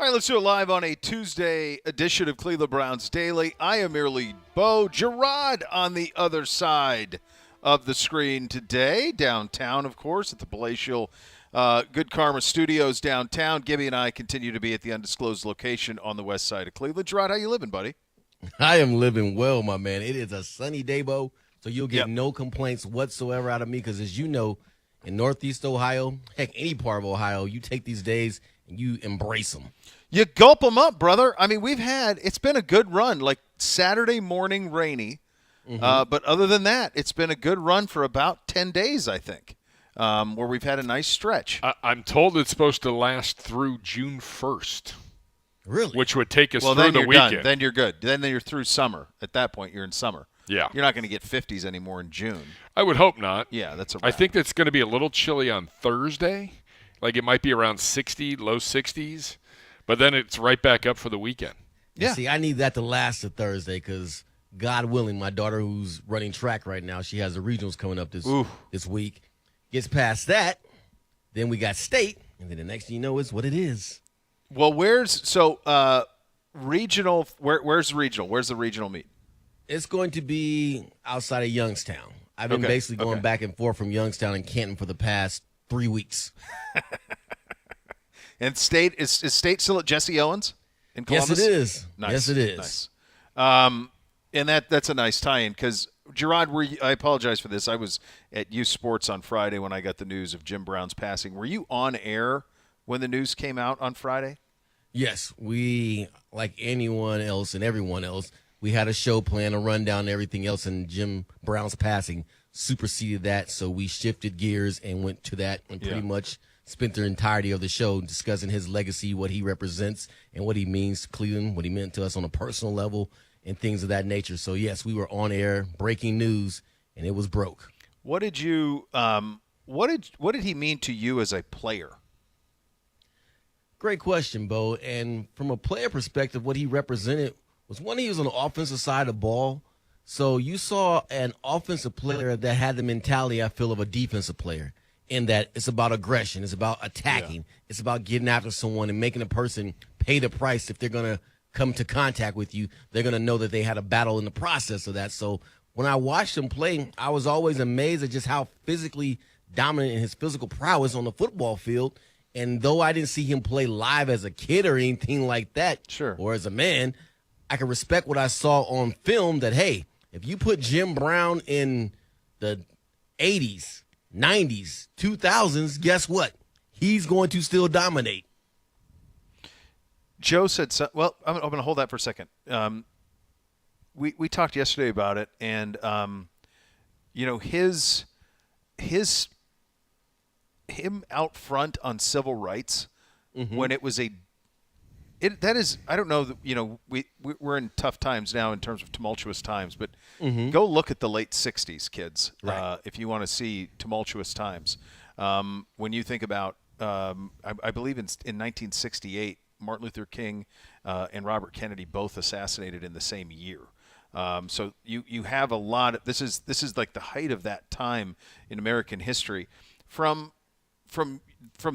All right, let's do it live on a Tuesday edition of Cleveland Browns Daily. I am your lead, Bo. Gerard on the other side of the screen today, downtown, of course, at the palatial Good Karma Studios downtown. Gibby and I continue to be at the undisclosed location on the west side of Cleveland. Gerard, how you living, buddy? I am living well, my man. It is a sunny day, Bo, so you'll get no complaints whatsoever out of me because, as you know, in Northeast Ohio, heck, any part of Ohio, you take these days and you embrace them. You gulp them up, brother. I mean, it's been a good run, like Saturday morning rainy. But other than that, it's been a good run for about 10 days, I think, where we've had a nice stretch. I'm told it's supposed to last through June 1st. Really? Which would take us through then the you're weekend. Done. Then you're good. Then you're through summer. At that point, you're in summer. Yeah. You're not going to get 50s anymore in June. I would hope not. Yeah, that's a wrap. I think it's going to be a little chilly on Thursday. Like it might be around 60, low 60s. But then it's right back up for the weekend. Yeah. See, I need that to last to Thursday because, God willing, my daughter who's running track right now, she has the regionals coming up this week. Gets past that, then we got state, and then the next thing you know is what it is. Well, regional? Where's the regional? Where's the regional meet? It's going to be outside of Youngstown. I've been basically going back and forth from Youngstown and Canton for the past 3 weeks. And state is state still at Jesse Owens in Columbus? Yes, it is. Nice. Yes, it is. Nice. And that's a nice tie-in because, Gerard, I apologize for this. I was at Youth Sports on Friday when I got the news of Jim Brown's passing. Were you on air when the news came out on Friday? Yes, we, like anyone else and everyone else, we had a show plan, a rundown, and everything else, and Jim Brown's passing superseded that, so we shifted gears and went to that and pretty much spent the entirety of the show discussing his legacy, what he represents, and what he means to Cleveland, what he meant to us on a personal level, and things of that nature. So, yes, we were on air, breaking news, and it was broke. What did you what did he mean to you as a player? Great question, Bo. And from a player perspective, what he represented was one, he was on the offensive side of the ball. So you saw an offensive player that had the mentality, I feel, of a defensive player in that it's about aggression. It's about attacking. Yeah. It's about getting after someone and making a person pay the price. If they're going to come to contact with you, they're going to know that they had a battle in the process of that. So when I watched him play, I was always amazed at just how physically dominant in his physical prowess on the football field. And though I didn't see him play live as a kid or anything like that, or as a man, I can respect what I saw on film that, hey, if you put Jim Brown in the 80s, 90s, 2000s, guess what? He's going to still dominate. Joe said, well, I'm going to hold that for a second. We talked yesterday about it, and, him out front on civil rights when it was I don't know, we're in tough times now in terms of tumultuous times, but go look at the late 60s, kids, if you want to see tumultuous times. When you think about, I believe in 1968, Martin Luther King and Robert Kennedy both assassinated in the same year. So you have a lot of, this is like the height of that time in American history. From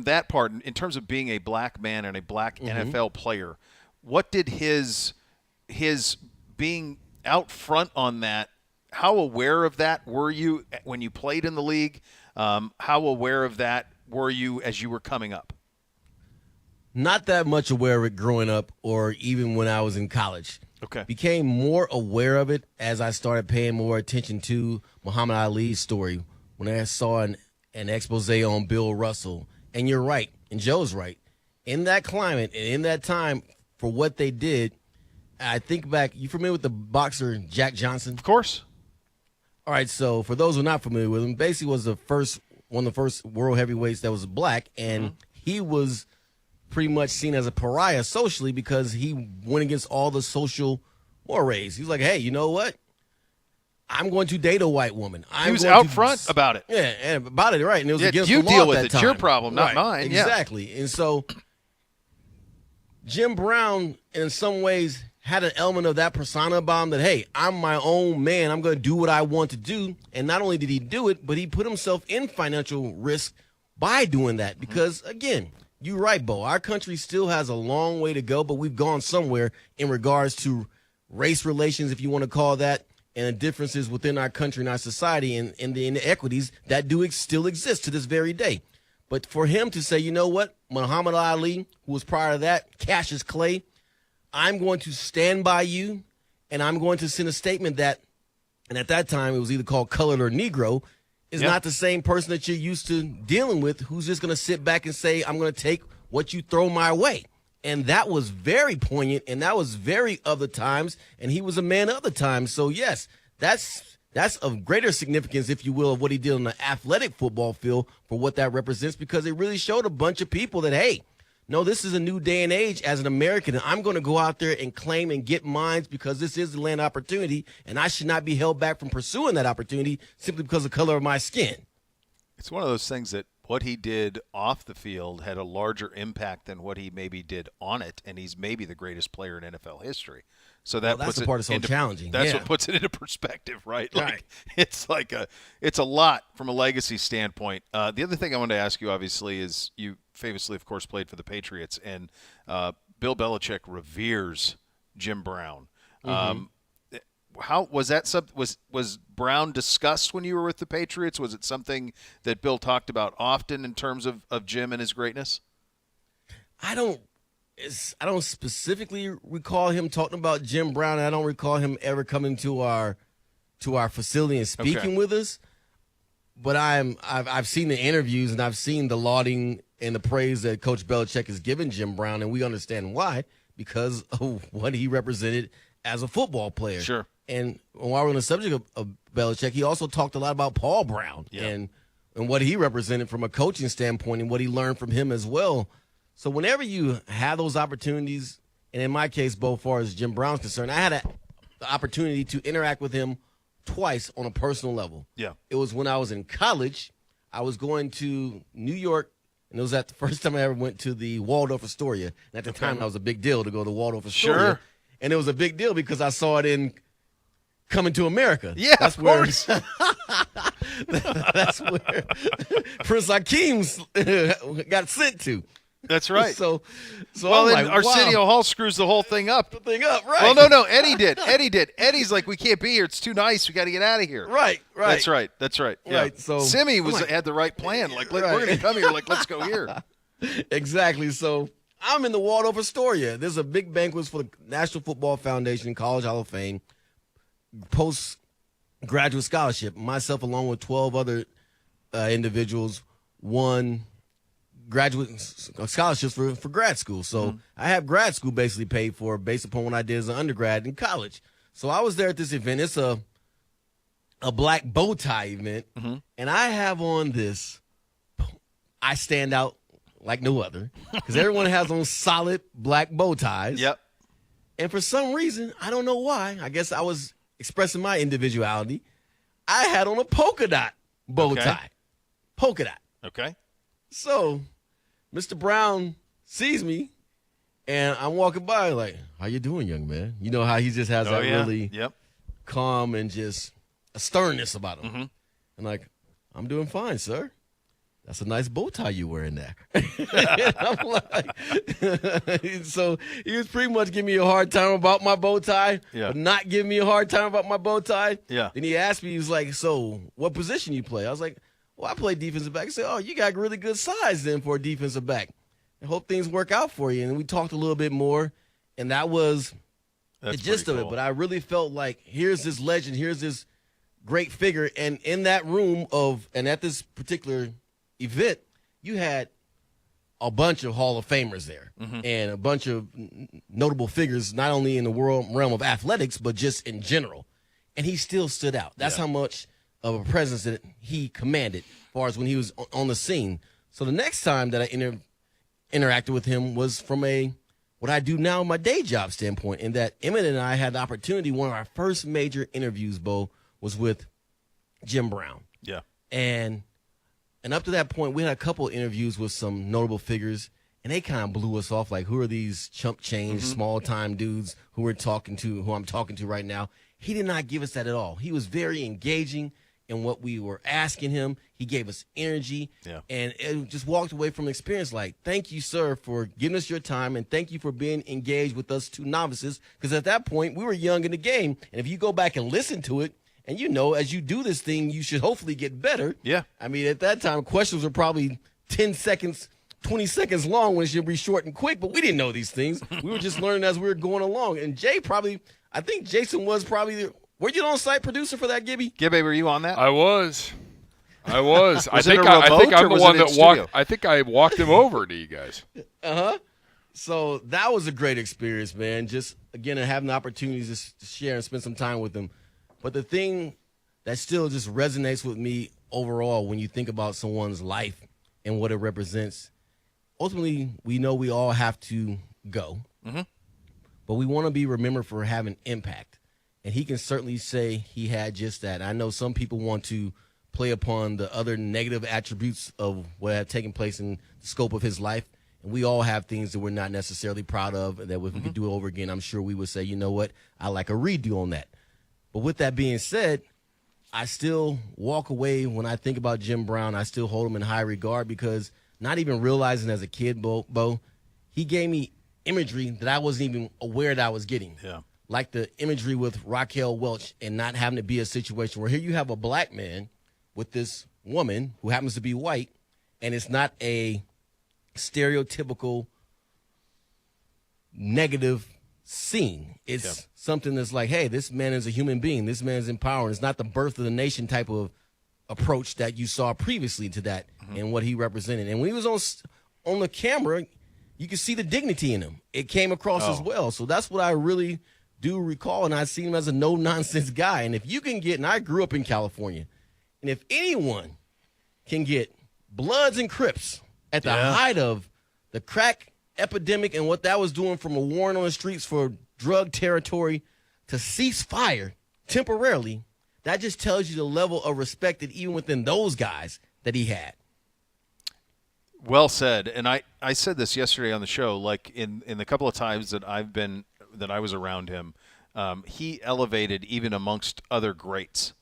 that part, in terms of being a black man and a black NFL player, what did his being out front on that, how aware of that were you when you played in the league? How aware of that were you as you were coming up? Not that much aware of it growing up or even when I was in college. Okay. Became more aware of it as I started paying more attention to Muhammad Ali's story when I saw an expose on Bill Russell. And you're right, and Joe's right. In that climate and in that time, for what they did, I think back, you familiar with the boxer Jack Johnson? Of course. All right, so for those who are not familiar with him, basically was one of the first world heavyweights that was black, and he was pretty much seen as a pariah socially because he went against all the social mores. He was like, hey, you know what? I'm going to date a white woman. He was out front about it. Yeah, and about it, right. And it was against you the law deal at with that it. time. It's your problem, not mine. Exactly. And so Jim Brown, in some ways, had an element of that persona about him that, hey, I'm my own man. I'm going to do what I want to do. And not only did he do it, but he put himself in financial risk by doing that because, again, You're right, Bo. Our country still has a long way to go, but we've gone somewhere in regards to race relations, if you want to call that, and the differences within our country and our society and the inequities that do still exist to this very day. But for him to say, you know what, Muhammad Ali, who was prior to that, Cassius Clay, I'm going to stand by you, and I'm going to send a statement that, and at that time it was either called colored or Negro, is not the same person that you're used to dealing with who's just going to sit back and say, I'm going to take what you throw my way. And that was very poignant, and that was very of the times, and he was a man of the times. So, yes, that's of greater significance, if you will, of what he did on the athletic football field for what that represents, because it really showed a bunch of people that, hey, no, this is a new day and age as an American, and I'm going to go out there and claim and get mines because this is the land opportunity, and I should not be held back from pursuing that opportunity simply because of the color of my skin. It's one of those things that what he did off the field had a larger impact than what he maybe did on it, and he's maybe the greatest player in NFL history. So that that's puts the part it that's so into, challenging. That's Yeah. what puts it into perspective, right? Right. It's a lot from a legacy standpoint. The other thing I wanted to ask you, obviously, is you famously, of course, played for the Patriots, and Bill Belichick reveres Jim Brown. How was that? Was Brown discussed when you were with the Patriots? Was it something that Bill talked about often in terms of Jim and his greatness? I don't specifically recall him talking about Jim Brown. I don't recall him ever coming to our facility and speaking with us. But I've seen the interviews, and I've seen the lauding and the praise that Coach Belichick has given Jim Brown, and we understand why, because of what he represented as a football player. Sure. And while we're on the subject of Belichick, he also talked a lot about Paul Brown and what he represented from a coaching standpoint and what he learned from him as well. So whenever you have those opportunities, and in my case, both far as Jim Brown's concerned, I had the opportunity to interact with him twice on a personal level. Yeah. It was when I was in college. I was going to New York, and it was the first time I ever went to the Waldorf Astoria. And at the time, that was a big deal to go to the Waldorf Astoria. Sure. And it was a big deal because I saw it in Coming to America. Yeah, that's of where, course. That's where Prince Hakeem got sent to. That's right. So well, I'm then like, Arsenio wow. Hall screws the whole thing up. Right. Well, no, Eddie did. Eddie's like, we can't be here. It's too nice. We got to get out of here. Right. That's right. Yeah. Right. So Simi had the right plan. Like, we're going to come here. Like, let's go here. Exactly. So I'm in the Waldorf Astoria. There's a big banquet for the National Football Foundation, College Hall of Fame, postgraduate scholarship. Myself, along with 12 other individuals, won graduate scholarships for grad school. So I have grad school basically paid for based upon what I did as an undergrad in college. So I was there at this event. It's a black bow tie event, and I have on this. I stand out like no other because everyone has on solid black bow ties. Yep. And for some reason, I don't know why, I guess I was expressing my individuality, I had on a polka dot bow tie. Polka dot. Okay. So Mr. Brown sees me, and I'm walking by like, how you doing, young man? You know how he just has that really calm and just a sternness about him. And like, I'm doing fine, sir. That's a nice bow tie you wearing there. I'm like, so he was pretty much giving me a hard time about my bow tie, but not giving me a hard time about my bow tie. Yeah. Then he asked me, he was like, so what position you play? I was like, well, I play defensive back. He said, oh, you got really good size then for a defensive back. I hope things work out for you. And we talked a little bit more, and that was the gist of it. But I really felt like here's this legend, here's this great figure. And in that room and at this particular event, you had a bunch of Hall of Famers there and a bunch of notable figures, not only in the realm of athletics, but just in general. And he still stood out. That's how much of a presence that he commanded as far as when he was on the scene. So the next time that I interacted with him was from what I do now, my day job standpoint, in that Emmett and I had the opportunity, one of our first major interviews, Bo, was with Jim Brown. Yeah. And up to that point, we had a couple of interviews with some notable figures, and they kind of blew us off. Like, who are these chump change, small-time dudes who I'm talking to right now? He did not give us that at all. He was very engaging, in what we were asking him. He gave us energy, and it just walked away from the experience like, thank you, sir, for giving us your time, and thank you for being engaged with us two novices, because at that point, we were young in the game, and if you go back and listen to it, and as you do this thing, you should hopefully get better. Yeah. I mean, at that time, questions were probably 10 seconds, 20 seconds long when it should be short and quick, but we didn't know these things. We were just learning as we were going along. And I think Jason was probably were you the on-site producer for that, Gibby? Gibby, were you on that? I was. I think it a I think remote, I'm or the was one it in that walked. studio? I think I walked him over to you guys. So that was a great experience, man. Just, again, having the opportunity to share and spend some time with them. But the thing that still just resonates with me overall when you think about someone's life and what it represents, ultimately, we know we all have to go. But we want to be remembered for having impact. And he can certainly say he had just that. I know some people want to play upon the other negative attributes of what had taken place in the scope of his life. And we all have things that we're not necessarily proud of, and that if we could do it over again, I'm sure we would say, you know what, I like a redo on that. But with that being said, I still walk away when I think about Jim Brown. I still hold him in high regard because not even realizing as a kid, Bo, he gave me imagery that I wasn't even aware that I was getting. Yeah. Like the imagery with Raquel Welch and not having to be a situation where here you have a black man with this woman who happens to be white, and it's not a stereotypical negative scene. It's something that's like, hey, this man is a human being. This man is empowering. It's not the birth of the nation type of approach that you saw previously to that and what he represented. And when he was on the camera, you could see the dignity in him. It came across as well. So that's what I really do recall, and I see him as a no-nonsense guy. And if you can get, and I grew up in California, and if anyone can get Bloods and Crips at the height of the crack epidemic and what that was doing from a war on the streets for drug territory to cease fire temporarily, that just tells you the level of respect that even within those guys that he had. Well said. And I said this yesterday on the show, like in the couple of times that I was around him, he elevated even amongst other greats.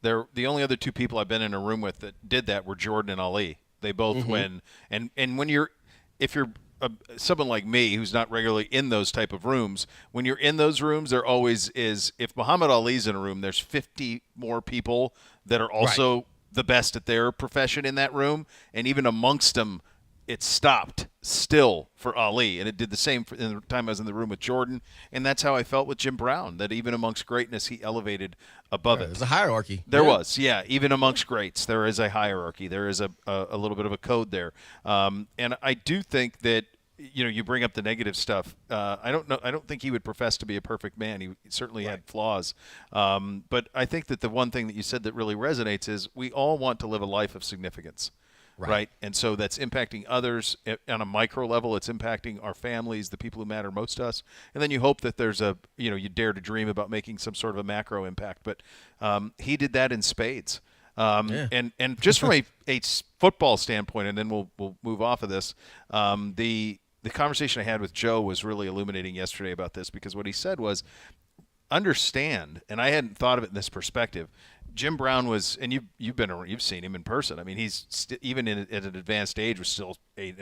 The only other two people I've been in a room with that did that were Jordan and Ali. They both win. And when if you're someone like me who's not regularly in those type of rooms, when you're in those rooms, there always is, if Muhammad Ali's in a room, there's 50 more people that are also the best at their profession in that room. And even amongst them, it stopped still for Ali. And it did the same in the time I was in the room with Jordan. And that's how I felt with Jim Brown, that even amongst greatness, he elevated above it. There's a hierarchy. There was, even amongst greats, there is a hierarchy. There is a little bit of a code there. And I do think that, you bring up the negative stuff. I don't think he would profess to be a perfect man. He certainly had flaws. But I think that the one thing that you said that really resonates is we all want to live a life of significance. Right. And so that's impacting others on a micro level. It's impacting our families, the people who matter most to us. And then you hope that there's you dare to dream about making some sort of a macro impact. But he did that in spades. And just from a football standpoint, and then we'll move off of this, the conversation I had with Joe was really illuminating yesterday about this, because what he said was, understand, and I hadn't thought of it in this perspective, Jim Brown was, and you've seen him in person. I mean, he's even at an advanced age was still a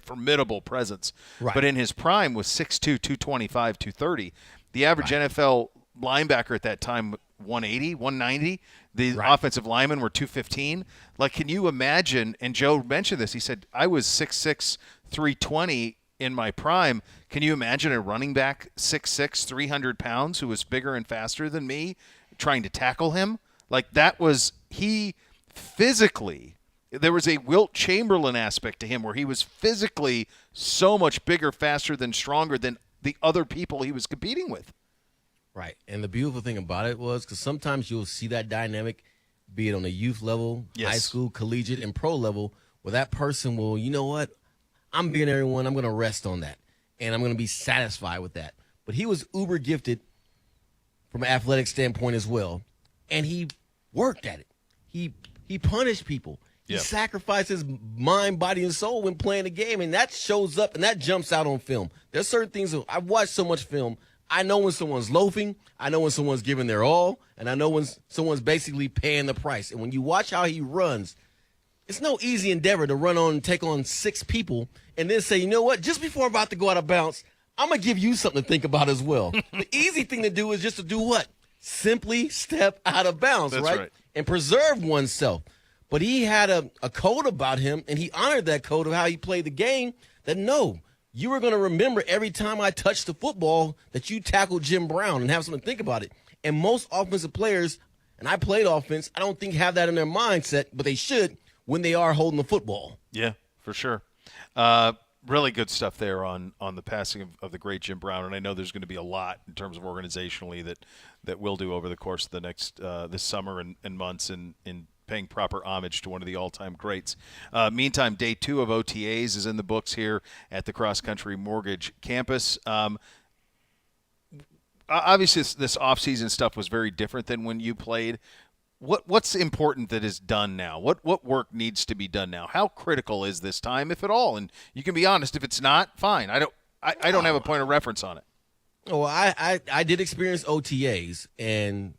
formidable presence. Right. But in his prime was 6'2", 225, 230. The average NFL linebacker at that time, 180, 190. The offensive linemen were 215. Like, can you imagine? And Joe mentioned this. He said, I was 6'6", 320 in my prime. Can you imagine a running back 6'6", 300 pounds who was bigger and faster than me trying to tackle him? Like, that was he physically. There was a Wilt Chamberlain aspect to him where he was physically so much bigger, faster, than stronger than the other people he was competing with. Right. And the beautiful thing about it was, because sometimes you'll see that dynamic, be it on the youth level, high school, collegiate, and pro level, where that person will, you know what, I'm being everyone, I'm going to rest on that, and I'm going to be satisfied with that. But he was uber gifted from an athletic standpoint as well, and he worked at it. He punished people. He sacrificed his mind, body, and soul when playing the game, and that shows up and that jumps out on film. There's certain things that I've watched so much film, I know when someone's loafing, I know when someone's giving their all, and I know when someone's basically paying the price. And when you watch how he runs, it's no easy endeavor to run on and take on 6 people and then say, you know what, just before I'm about to go out of bounds, I'm going to give you something to think about as well. The easy thing to do is just to do what? Simply step out of bounds, right? And preserve oneself. But he had a code about him, and he honored that code of how he played the game, that no, you were going to remember every time I touched the football that you tackled Jim Brown and have something to think about it. And most offensive players, and I played offense, I don't think have that in their mindset, but they should when they are holding the football. Yeah, for sure. Really good stuff there on the passing of the great Jim Brown, and I know there's going to be a lot in terms of organizationally that we'll do over the course of the next this summer and months in paying proper homage to one of the all-time greats. Meantime, day 2 of OTAs is in the books here at the Cross Country Mortgage campus. Obviously, this off-season stuff was very different than when you played. What's important that is done now? What work needs to be done now? How critical is this time, if at all? And you can be honest. If it's not, fine. I don't have a point of reference on it. Oh, I did experience OTAs and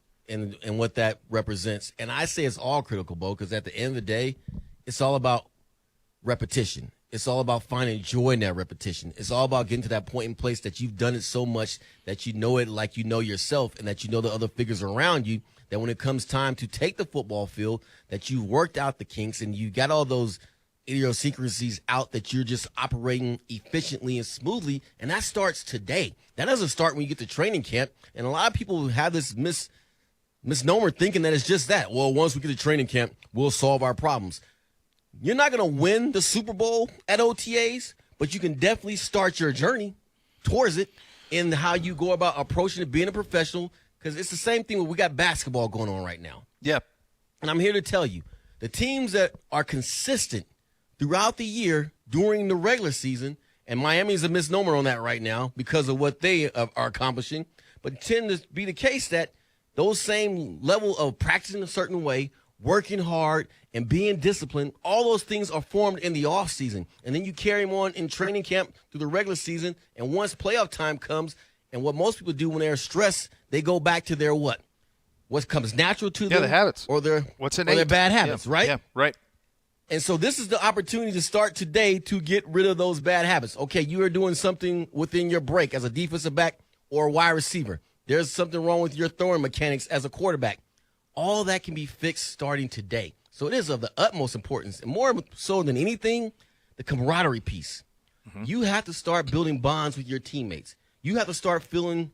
what that represents, and I say it's all critical, Bo, because at the end of the day, it's all about repetition. It's all about finding joy in that repetition. It's all about getting to that point in place that you've done it so much that you know it like you know yourself, and that you know the other figures around you, that when it comes time to take the football field, that you've worked out the kinks and you got all those idiosyncrasies out, that you're just operating efficiently and smoothly, and that starts today. That doesn't start when you get to training camp, and a lot of people have this misnomer thinking that it's just that. Well, once we get to training camp, we'll solve our problems. You're not going to win the Super Bowl at OTAs, but you can definitely start your journey towards it in how you go about approaching it, being a professional, because it's the same thing when we got basketball going on right now. Yep. And I'm here to tell you, the teams that are consistent throughout the year during the regular season, and Miami's a misnomer on that right now because of what they are accomplishing, but tend to be the case that those same level of practicing a certain way, working hard, and being disciplined, all those things are formed in the offseason. And then you carry them on in training camp through the regular season, and once playoff time comes, and what most people do when they're stressed, they go back to their what? What comes natural to them? Yeah, the habits. Or their bad habits, right? Yeah, right. And so this is the opportunity to start today to get rid of those bad habits. Okay, you are doing something within your break as a defensive back or a wide receiver. There's something wrong with your throwing mechanics as a quarterback. All that can be fixed starting today. So it is of the utmost importance, and more so than anything, the camaraderie piece. Mm-hmm. You have to start building bonds with your teammates. You have to start feeling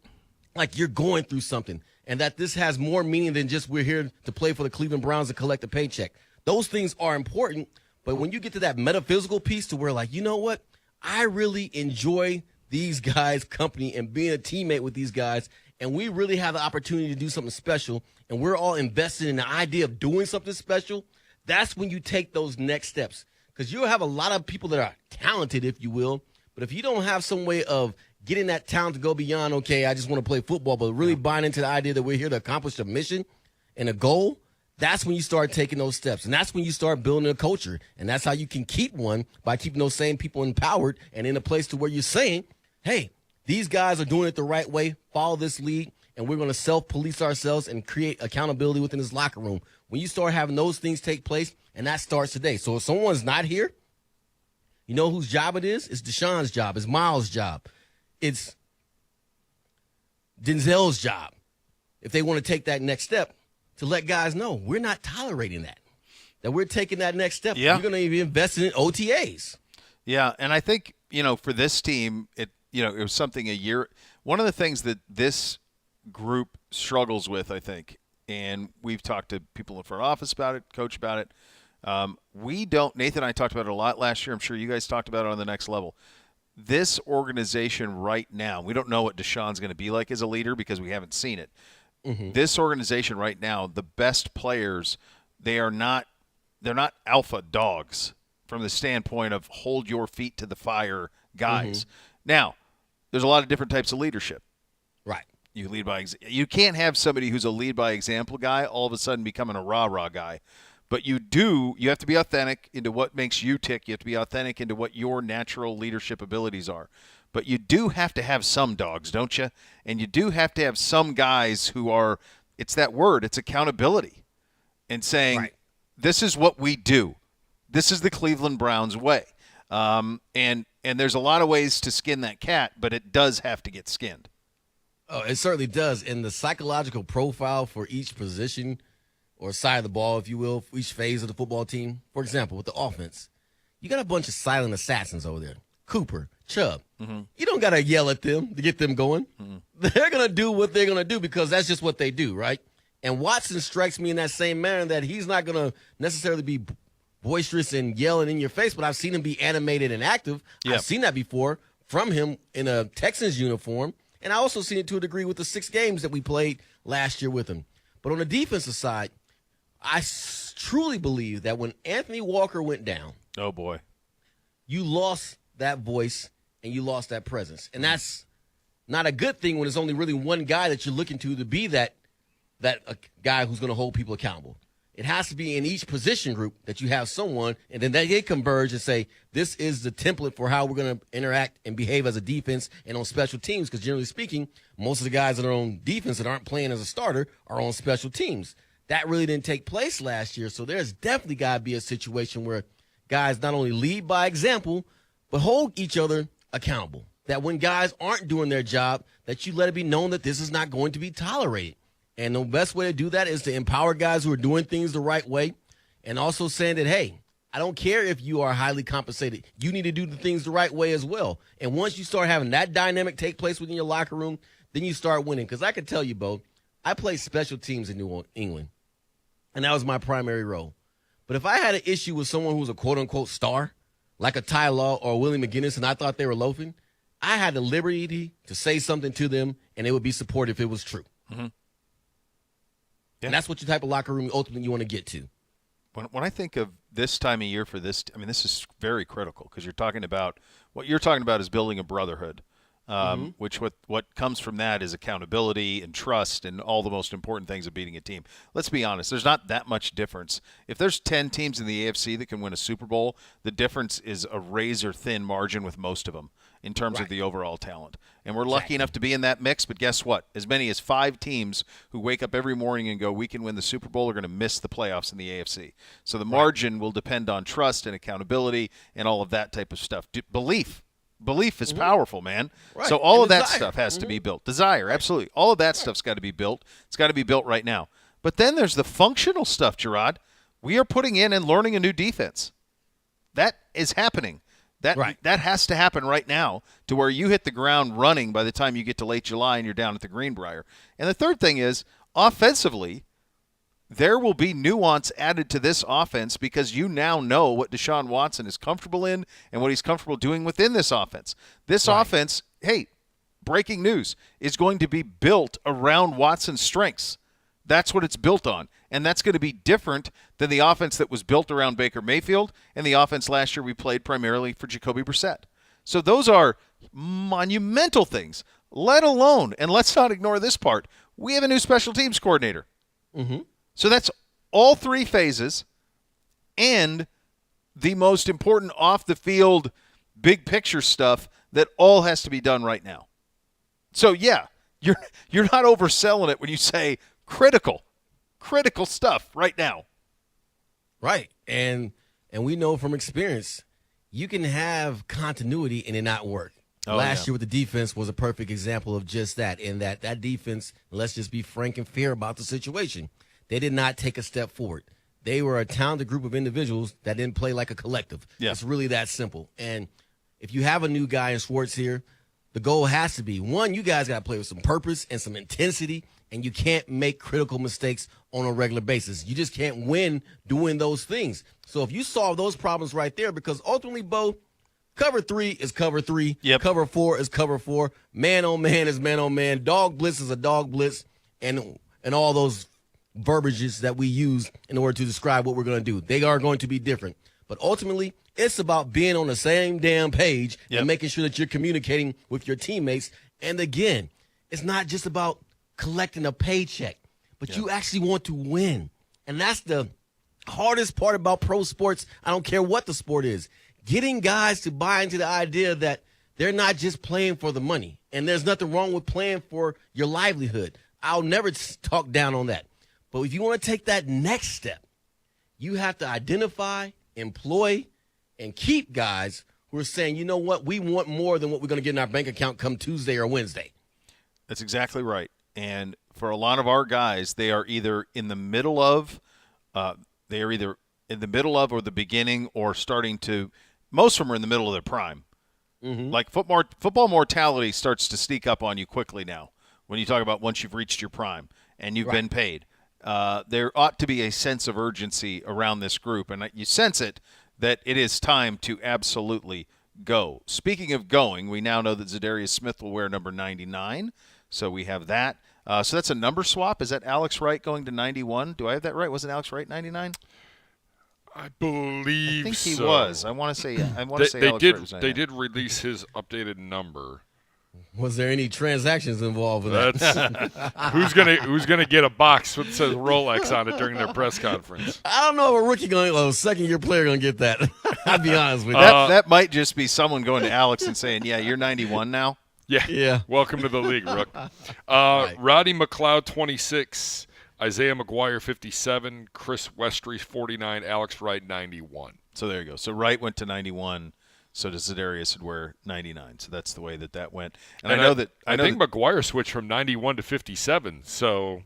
like you're going through something, and that this has more meaning than just we're here to play for the Cleveland Browns and collect a paycheck. Those things are important, but when you get to that metaphysical piece to where, like, you know what? I really enjoy these guys' company and being a teammate with these guys, and we really have the opportunity to do something special, and we're all invested in the idea of doing something special, that's when you take those next steps. Because you'll have a lot of people that are talented, if you will, but if you don't have some way of getting that talent to go beyond, okay, I just want to play football, but really buying into the idea that we're here to accomplish a mission and a goal, that's when you start taking those steps. And that's when you start building a culture. And that's how you can keep one, by keeping those same people empowered and in a place to where you're saying, hey, these guys are doing it the right way, follow this lead, and we're going to self-police ourselves and create accountability within this locker room. When you start having those things take place, and that starts today. So if someone's not here, you know whose job it is? It's Deshaun's job. It's Miles' job. It's Denzel's job. If they want to take that next step, to let guys know we're not tolerating that we're taking that next step. Yeah. You're going to be investing in OTAs. Yeah, and I think, for this team, it was something a year. One of the things that this group struggles with, I think, and we've talked to people in the front office about it, coach about it. Nathan and I talked about it a lot last year. I'm sure you guys talked about it on the next level. This organization right now, we don't know what Deshaun's going to be like as a leader because we haven't seen it. Mm-hmm. This organization right now, the best players, they're not alpha dogs from the standpoint of hold your feet to the fire guys. Mm-hmm. Now, there's a lot of different types of leadership. Right. You lead by you can't have somebody who's a lead by example guy all of a sudden becoming a rah-rah guy. But you have to be authentic into what makes you tick. You have to be authentic into what your natural leadership abilities are. But you do have to have some dogs, don't you? And you do have to have some guys who are, it's that word, it's accountability. And saying, Right. This is what we do. This is the Cleveland Browns way. And there's a lot of ways to skin that cat, but it does have to get skinned. Oh, it certainly does. And the psychological profile for each position or side of the ball, if you will, for each phase of the football team. For example, with the offense, you got a bunch of silent assassins over there. Cooper, Chubb. Mm-hmm. You don't got to yell at them to get them going. Mm-hmm. They're going to do what they're going to do because that's just what they do, right? And Watson strikes me in that same manner that he's not going to necessarily be boisterous and yelling in your face, but I've seen him be animated and active. Yep. I've seen that before from him in a Texans uniform, and I also seen it to a degree with the 6 games that we played last year with him. But on the defensive side, I truly believe that when Anthony Walker went down, oh boy, you lost that voice and you lost that presence. And that's not a good thing when there's only really one guy that you're looking to be that guy who's going to hold people accountable. It has to be in each position group that you have someone, and then they converge and say, this is the template for how we're going to interact and behave as a defense and on special teams, because generally speaking, most of the guys that are on defense that aren't playing as a starter are on special teams. That really didn't take place last year, so there's definitely got to be a situation where guys not only lead by example, but hold each other accountable. That when guys aren't doing their job, that you let it be known that this is not going to be tolerated. And the best way to do that is to empower guys who are doing things the right way and also saying that, hey, I don't care if you are highly compensated. You need to do the things the right way as well. And once you start having that dynamic take place within your locker room, then you start winning. Because I can tell you, Bo, I played special teams in New England, and that was my primary role. But if I had an issue with someone who was a quote-unquote star, like a Ty Law or Willie McGinnis, and I thought they were loafing, I had the liberty to say something to them, and it would be supported if it was true. Mm-hmm. Yeah. And that's what your type of locker room ultimately you want to get to. When I think of this time of year for this, I mean, this is very critical because you're talking about what you're talking about is building a brotherhood, which what comes from that is accountability and trust and all the most important things of beating a team. Let's be honest, there's not that much difference. If there's 10 teams in the AFC that can win a Super Bowl, the difference is a razor-thin margin with most of them in terms of the overall talent. And we're lucky enough to be in that mix, but guess what? As many as 5 teams who wake up every morning and go, we can win the Super Bowl, are going to miss the playoffs in the AFC. So the margin will depend on trust and accountability and all of that type of stuff. Belief is powerful, man. Right. So all And of that desire. stuff has to be built. Desire, absolutely. All of that stuff's got to be built. It's got to be built right now. But then there's the functional stuff, Gerard. We are putting in and learning a new defense. That is happening. That has to happen right now to where you hit the ground running by the time you get to late July and you're down at the Greenbrier. And the third thing is, offensively, there will be nuance added to this offense because you now know what Deshaun Watson is comfortable in and what he's comfortable doing within this offense. This offense, hey, breaking news, is going to be built around Watson's strengths. That's what it's built on. And that's going to be different than the offense that was built around Baker Mayfield and the offense last year we played primarily for Jacoby Brissett. So those are monumental things, let alone, and let's not ignore this part, we have a new special teams coordinator. Mm-hmm. So that's all 3 phases and the most important off-the-field, big-picture stuff that all has to be done right now. So, yeah, you're not overselling it when you say critical stuff right now. Right. And we know from experience, you can have continuity and it not work. Last year with the defense was a perfect example of just that, in that defense, let's just be frank and fair about the situation. They did not take a step forward. They were a talented group of individuals that didn't play like a collective. Yeah. It's really that simple. And if you have a new guy in Schwartz here, the goal has to be, one, you guys got to play with some purpose and some intensity, and you can't make critical mistakes on a regular basis. You just can't win doing those things. So if you solve those problems right there, because ultimately, Bo, cover 3 is cover 3. Yep. Cover 4 is cover 4. Man on man is man on man. Dog blitz is a dog blitz, and all those verbiages that we use in order to describe what we're going to do. They are going to be different. But ultimately, it's about being on the same damn page and making sure that you're communicating with your teammates. And again, it's not just about collecting a paycheck, but you actually want to win. And that's the hardest part about pro sports, I don't care what the sport is, getting guys to buy into the idea that they're not just playing for the money. And there's nothing wrong with playing for your livelihood. I'll never talk down on that. But if you want to take that next step, you have to identify, employ, and keep guys who are saying, you know what, we want more than what we're going to get in our bank account come Tuesday or Wednesday. That's exactly right. And for a lot of our guys, they are either in the middle of, or the beginning or starting to. Most of them are in the middle of their prime. Mm-hmm. Like football mortality starts to sneak up on you quickly now. When you talk about once you've reached your prime and you've been paid, there ought to be a sense of urgency around this group, and you sense it that it is time to absolutely go. Speaking of going, we now know that Zadarius Smith will wear number 99, so we have that. So that's a number swap. Is that Alex Wright going to 91? Do I have that right? Wasn't Alex Wright 99? I believe I think he so. was. I want to say. Alex Wright was 99. They did release his updated number. Was there any transactions involved with that? Who's gonna get a box that says Rolex on it during their press conference? I don't know if a rookie a second-year player going to get that. I'll be honest with you. That might just be someone going to Alex and saying, "Yeah, you're 91 now." Yeah. Welcome to the league, Rook. Roddy McLeod, 26. Isaiah McGuire, 57. Chris Westry, 49. Alex Wright, 91. So there you go. So Wright went to 91. So does Zadarius would wear 99. So that's the way that went. And I think McGuire switched from 91 to 57. So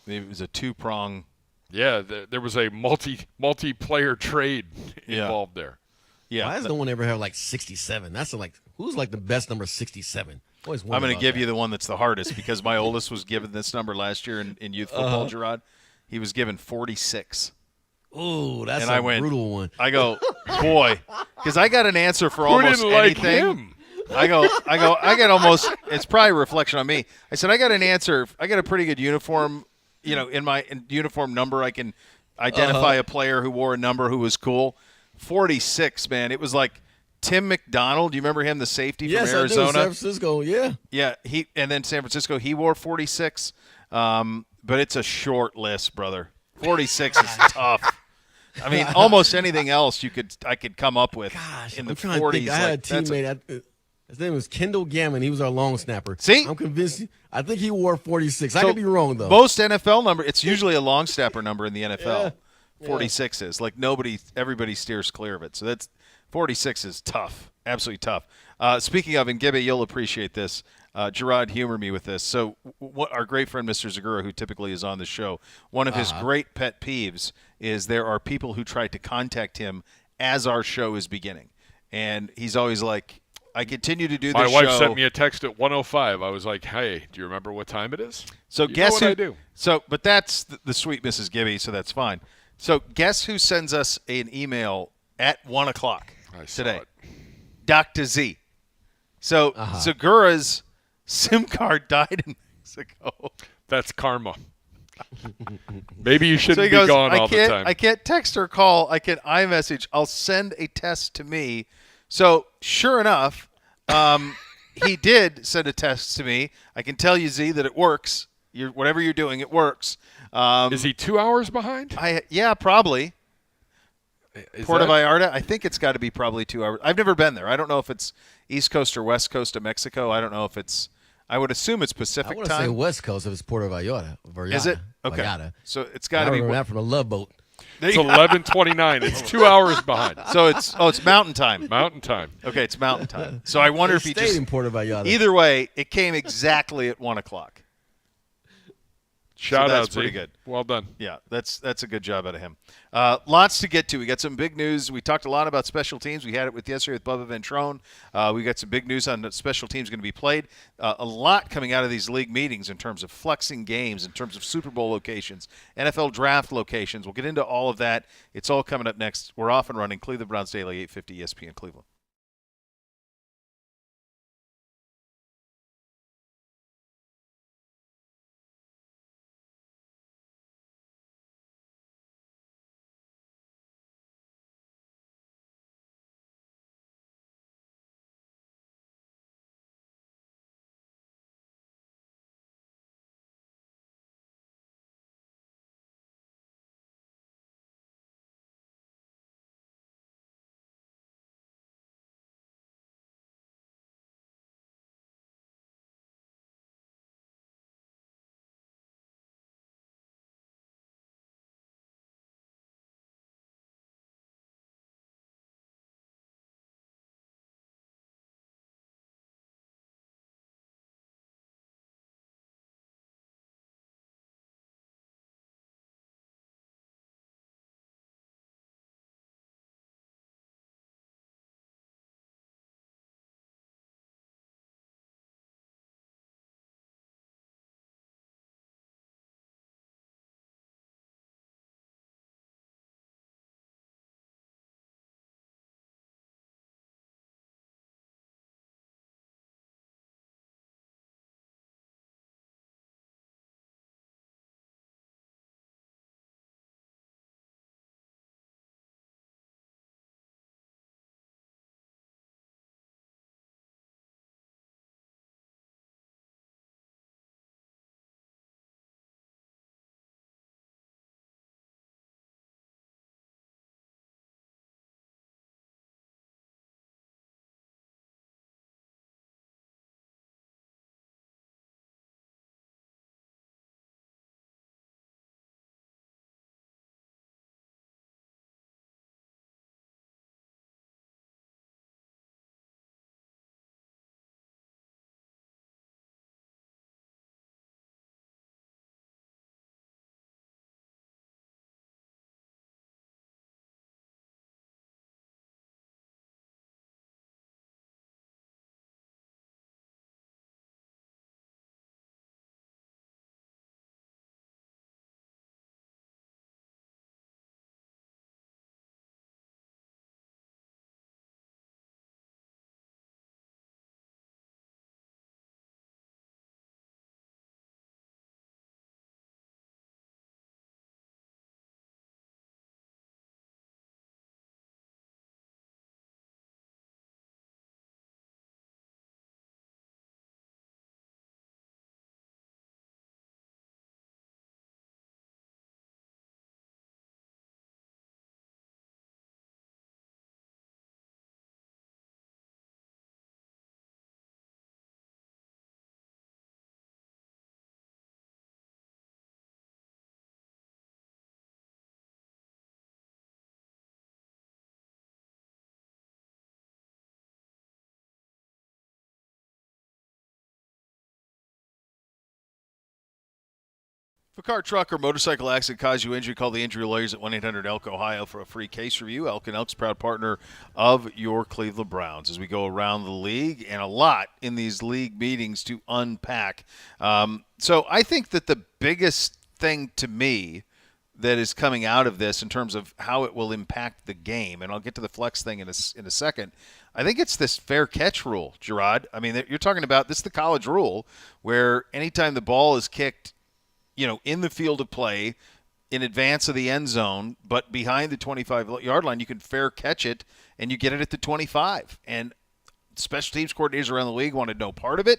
it was a two-prong. Yeah, there was a multiplayer trade involved there. Yeah. Why does no one ever have like 67? That's who's like the best number 67? I'm going to give you the one that's the hardest because my oldest was given this number last year in youth football, Gerard. He was given 46. Ooh, that's a brutal one. I go, boy, because I got an answer for almost didn't like anything. Him? I got almost. It's probably a reflection on me. I said I got an answer. I got a pretty good uniform. In my uniform number, I can identify a player who wore a number who was cool. 46, man. It was like Tim McDonald. Do you remember him, the safety from Arizona? Yes, I do. San Francisco, yeah. Yeah, and then San Francisco, he wore 46. But it's a short list, brother. 46 is tough. I mean, almost anything else I could come up with in the 40s. I had a teammate. His name was Kendall Gammon. He was our long snapper. See? I'm convinced. I think he wore 46. I could be wrong, though. Most NFL number, it's usually a long snapper number in the NFL. 46 is. Like everybody steers clear of it. So that's 46 is tough. Absolutely tough. Speaking of, and Gibby, you'll appreciate this. Gerard humored me with this. So our great friend, Mr. Zagura, who typically is on the show, one of his great pet peeves is there are people who try to contact him as our show is beginning. And he's always like, I continue to do this show. My wife sent me a text at 1:05. I was like, hey, do you remember what time it is? So you guess know what who? I do. So, but that's the sweet Mrs. Gibby, so that's fine. So guess who sends us an email at 1 o'clock today? Dr. Z. So Zagura's SIM card died in Mexico. That's karma. Maybe you shouldn't be gone all the time. I can't text or call. I can iMessage. I'll send a test to me. So sure enough, he did send a test to me. I can tell you, Z, that it works. Whatever you're doing, it works. Is he 2 hours behind? Yeah, probably. Puerto Vallarta, I think it's got to be probably 2 hours. I've never been there. I don't know if it's East Coast or West Coast of Mexico. I don't know if it's – I would assume it's Pacific time. I want to say West Coast if it's Puerto Vallarta. Is it? Okay. Vallarta. So it's got to be – I remember that from a Love Boat. It's 11:29. It's 2 hours behind. So it's mountain time. Mountain time. Okay, it's mountain time. So I wonder if he stayed in Puerto Vallarta. Either way, it came exactly at 1 o'clock. Shout out, that's pretty good. Well done. Yeah, that's a good job out of him. Lots to get to. We got some big news. We talked a lot about special teams. We had it yesterday with Bubba Ventrone. We got some big news on special teams going to be played. A lot coming out of these league meetings in terms of flexing games, in terms of Super Bowl locations, NFL draft locations. We'll get into all of that. It's all coming up next. We're off and running. Cleveland Browns Daily, 850 ESPN Cleveland. If a car, truck, or motorcycle accident caused you injury, call the injury lawyers at 1-800-ELK-OHIO for a free case review. Elk and Elk's proud partner of your Cleveland Browns as we go around the league, and a lot in these league meetings to unpack. So I think that the biggest thing to me that is coming out of this in terms of how it will impact the game, and I'll get to the flex thing in a second, I think it's this fair catch rule, Gerard. I mean, you're talking about this is the college rule where anytime the ball is kicked in the field of play, in advance of the end zone, but behind the 25-yard line, you can fair catch it, and you get it at the 25. And special teams coordinators around the league wanted no part of it.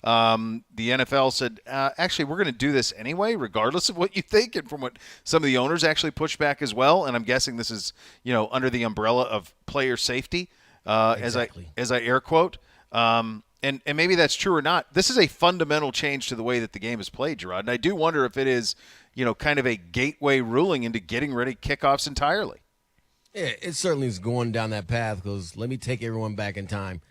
The NFL said, actually, we're going to do this anyway, regardless of what you think, and from what some of the owners actually pushed back as well. And I'm guessing this is, under the umbrella of player safety, Exactly. as I air quote. And maybe that's true or not. This is a fundamental change to the way that the game is played, Gerard. And I do wonder if it is, kind of a gateway ruling into getting rid of kickoffs entirely. Yeah, it certainly is going down that path because let me take everyone back in time.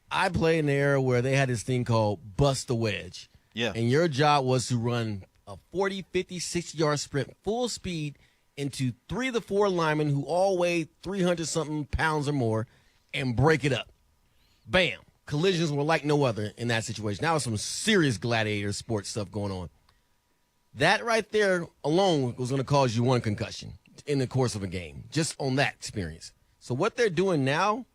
I played in an era where they had this thing called bust the wedge. Yeah. And your job was to run a 40, 50, 60-yard sprint full speed into 3 of the 4 linemen who all weighed 300-something pounds or more and break it up. Bam. Collisions were like no other in that situation. Now some serious gladiator sports stuff going on. That right there alone was going to cause you 1 concussion in the course of a game, just on that experience. So what they're doing now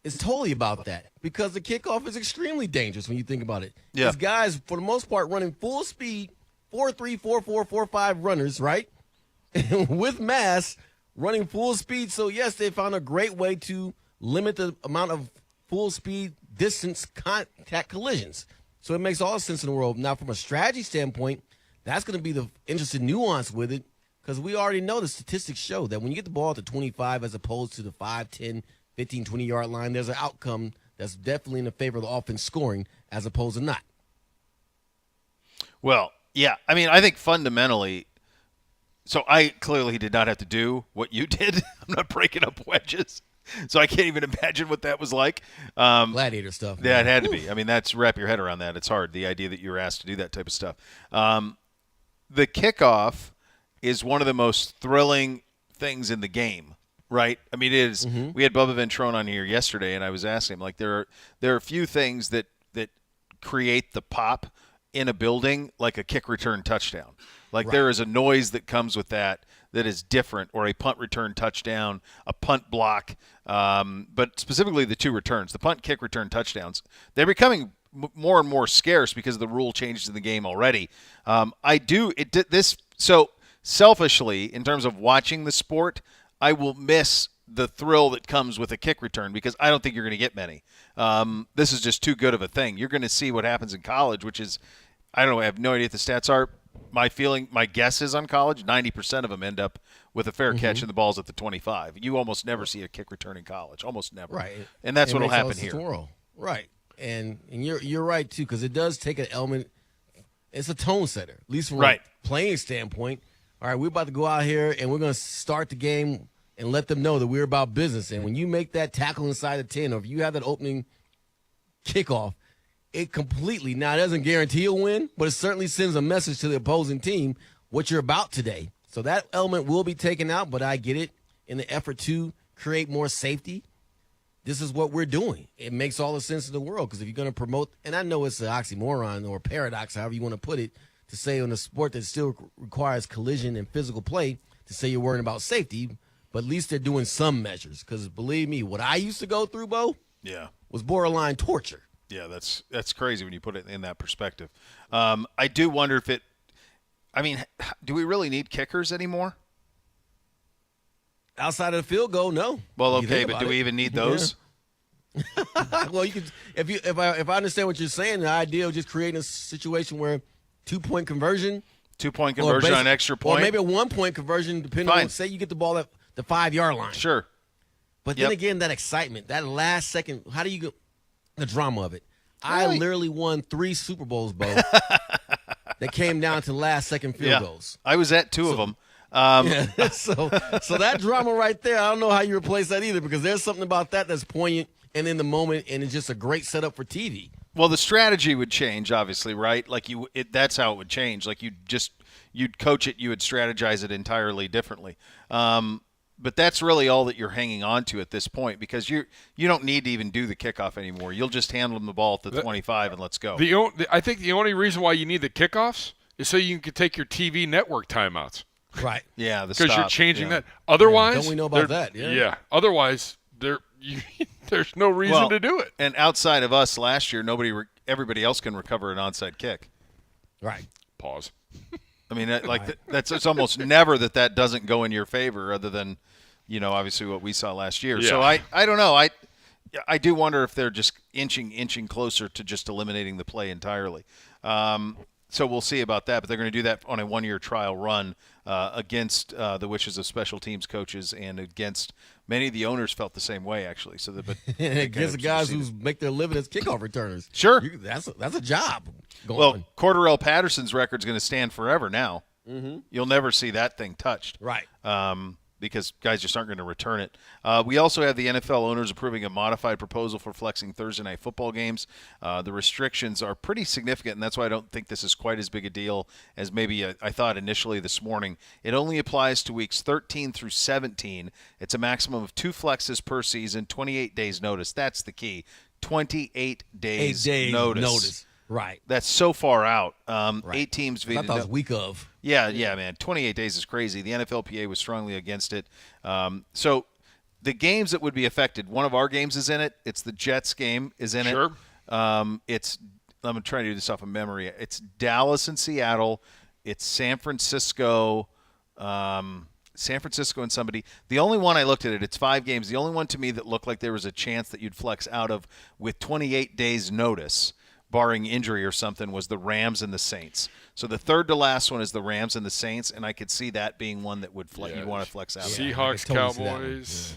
is totally about that because the kickoff is extremely dangerous when you think about it. Yeah. These guys, for the most part, running full speed, 4.3, 4.4, 4.5 runners, right? With mass, running full speed. So, yes, they found a great way to limit the amount of full speed distance contact collisions. So it makes all the sense in the world. Now, from a strategy standpoint, that's going to be the interesting nuance with it because we already know the statistics show that when you get the ball at the 25 as opposed to the 5, 10, 15, 20-yard line, there's an outcome that's definitely in the favor of the offense scoring as opposed to not. Well, yeah. I mean, I think fundamentally, so I clearly did not have to do what you did. I'm not breaking up wedges. So I can't even imagine what that was like. Gladiator stuff. Yeah, it had to be. I mean, that's wrap your head around that. It's hard, the idea that you were asked to do that type of stuff. The kickoff is one of the most thrilling things in the game, right? I mean, it is. Mm-hmm. We had Bubba Ventrone on here yesterday, and I was asking him, like, there are a few things that create the pop in a building, like a kick return touchdown. Like, right. There is a noise that comes with that is different, or a punt return touchdown, a punt block, but specifically the 2 returns, the punt kick return touchdowns. They're becoming more and more scarce because of the rule changes in the game already. So selfishly, in terms of watching the sport, I will miss the thrill that comes with a kick return because I don't think you're going to get many. This is just too good of a thing. You're going to see what happens in college, which is, I don't know, I have no idea what the stats are. My guess is on college, 90% of them end up with a fair catch and the ball's at the 25. You almost never see a kick return in college, almost never. Right. And that's what will happen here. Right. And you're right, too, because it does take an element. It's a tone setter, at least from a playing standpoint. All right, we're about to go out here, and we're going to start the game and let them know that we're about business. And when you make that tackle inside the 10, or if you have that opening kickoff, it completely, now it doesn't guarantee a win, but it certainly sends a message to the opposing team what you're about today. So that element will be taken out, but I get it in the effort to create more safety. This is what we're doing. It makes all the sense in the world because if you're going to promote, and I know it's an oxymoron or a paradox, however you want to put it, to say on a sport that still requires collision and physical play, to say you're worrying about safety, but at least they're doing some measures. Because believe me, what I used to go through, Bo, was borderline torture. Yeah, that's crazy when you put it in that perspective. I do wonder if do we really need kickers anymore? Outside of the field goal, no. Well, okay, but do we even need those? Yeah. Well, you could if I understand what you're saying, the idea of just creating a situation where 2-point conversion, 2-point conversion on extra point, or maybe a 1-point conversion, depending on, say you get the ball at the 5-yard line. Sure. But then again, that excitement, that last second, how do you go? The drama of it. Really? I literally won 3 Super Bowls, Bo, that came down to last-second field goals. I was at 2 of them. So that drama right there, I don't know how you replace that either because there's something about that that's poignant and in the moment, and it's just a great setup for TV. Well, the strategy would change, obviously, right? Like that's how it would change. Like you'd coach it, you would strategize it entirely differently. But that's really all that you're hanging on to at this point because you don't need to even do the kickoff anymore. You'll just hand them the ball at the 25 and let's go. I think the only reason why you need the kickoffs is so you can take your TV network timeouts. Right. Yeah, because you're changing that. Otherwise, don't we know about that? Yeah. Otherwise, there's no reason to do it. And outside of us last year, everybody else can recover an onside kick. Right. Pause. I mean, it's almost never that doesn't go in your favor, other than, obviously what we saw last year. Yeah. So I don't know. I do wonder if they're just inching closer to just eliminating the play entirely. So we'll see about that. But they're going to do that on a 1-year trial run against the wishes of special teams coaches and against many of the owners felt the same way actually. So against the guys who make their living as kickoff returners. Sure, that's a job. Well, Cordarrelle Patterson's record's going to stand forever now. Mm-hmm. You'll never see that thing touched. Right. Because guys just aren't going to return it. We also have the NFL owners approving a modified proposal for flexing Thursday night football games. The restrictions are pretty significant, and that's why I don't think this is quite as big a deal as maybe I thought initially this morning. It only applies to weeks 13 through 17. It's a maximum of 2 flexes per season, 28 days notice. That's the key. 28 days, notice. Right. That's so far out. Right. 8 teams. I thought that was week of. Yeah, man. 28 days is crazy. The NFLPA was strongly against it. So the games that would be affected, one of our games is in it. It's the Jets game is in it. Sure. I'm trying to do this off of memory. It's Dallas and Seattle. It's San Francisco. And somebody. The only one I looked at it's 5 games. The only one to me that looked like there was a chance that you'd flex out of with 28 days notice, barring injury or something, was the Rams and the Saints. So the third to last one is the Rams and the Saints, and I could see that being one that would you want to flex out of. Seahawks, Cowboys,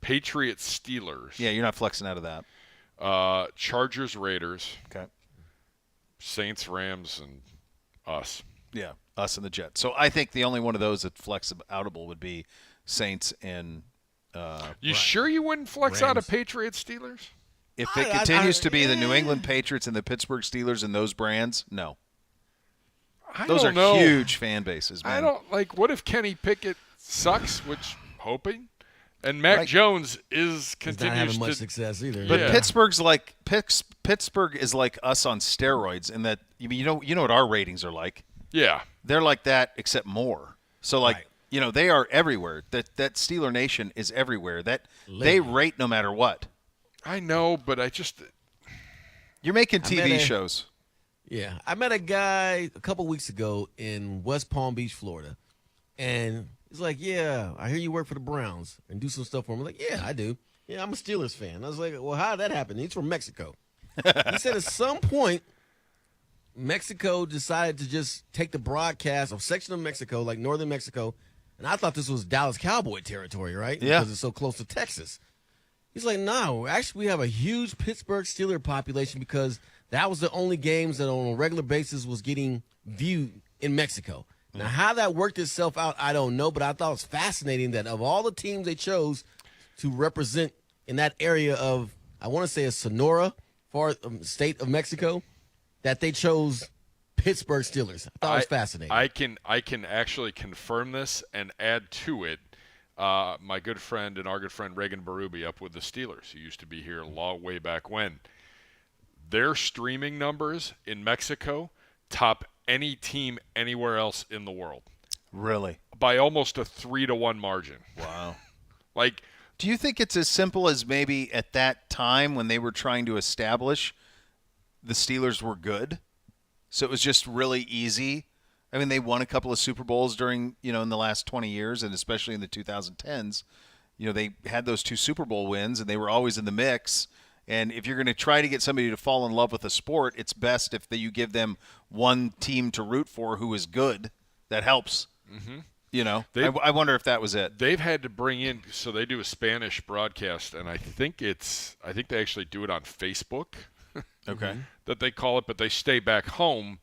Patriots, Steelers. Yeah, you're not flexing out of that. Chargers, Raiders. Okay. Saints, Rams, and us. Yeah, us and the Jets. So I think the only one of those that flex outable would be Saints and You sure you wouldn't flex out of Patriots, Steelers? If it continues to be the New England Patriots and the Pittsburgh Steelers and those brands, no. Those are huge fan bases, man. I don't what if Kenny Pickett sucks, which hoping, and Mac Jones continues not having much to success either. But Pittsburgh is like us on steroids in that you know what our ratings are like. Yeah. They're like that except more. So they are everywhere. That Steeler Nation is everywhere. They rate no matter what. I know, but You're making TV shows. Yeah. I met a guy a couple weeks ago in West Palm Beach, Florida. And he's like, yeah, I hear you work for the Browns and do some stuff for them. I'm like, yeah, I do. Yeah, I'm a Steelers fan. I was like, well, how did that happen? He's from Mexico. He said at some point, Mexico decided to just take the broadcast of section of Mexico, like northern Mexico. And I thought this was Dallas Cowboy territory, right? Yeah. Because it's so close to Texas. He's like, no, actually we have a huge Pittsburgh Steeler population because that was the only games that on a regular basis was getting viewed in Mexico. Now, how that worked itself out, I don't know, but I thought it was fascinating that of all the teams they chose to represent in that area of, I want to say a Sonora, state of Mexico, that they chose Pittsburgh Steelers. I thought it was fascinating. I can actually confirm this and add to it. My good friend and our good friend Reagan Berube up with the Steelers, who used to be here way back when. Their streaming numbers in Mexico top any team anywhere else in the world. Really? By almost a 3-1 margin. Wow. Do you think it's as simple as maybe at that time when they were trying to establish the Steelers were good? So it was just really easy. I mean, they won a couple of Super Bowls during, in the last 20 years, and especially in the 2010s. They had those 2 Super Bowl wins, and they were always in the mix. And if you're going to try to get somebody to fall in love with a sport, it's best if you give them one team to root for who is good. That helps. Mm-hmm. I wonder if that was it. They've had to bring in, so they do a Spanish broadcast, and I think they actually do it on Facebook. Okay. That they call it, but they stay back home.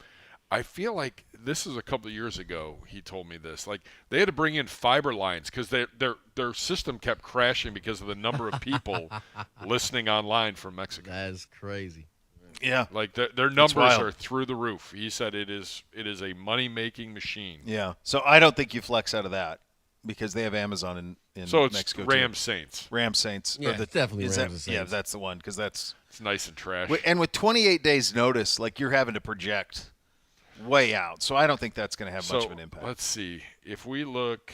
I feel like this is a couple of years ago. He told me this. Like they had to bring in fiber lines because their system kept crashing because of the number of people listening online from Mexico. That is crazy. Yeah. Like their numbers wild. are through the roof. He said it is a money-making machine. Yeah. So I don't think you flex out of that because they have Amazon in So it's Mexico Rams too. Saints. Rams Saints. Yeah, it's definitely Rams and Saints. Yeah, that's the one because that's It's nice and trash. and with 28 days notice, like you're having to project way out. So I don't think that's going to have much of an impact. Let's see. If we look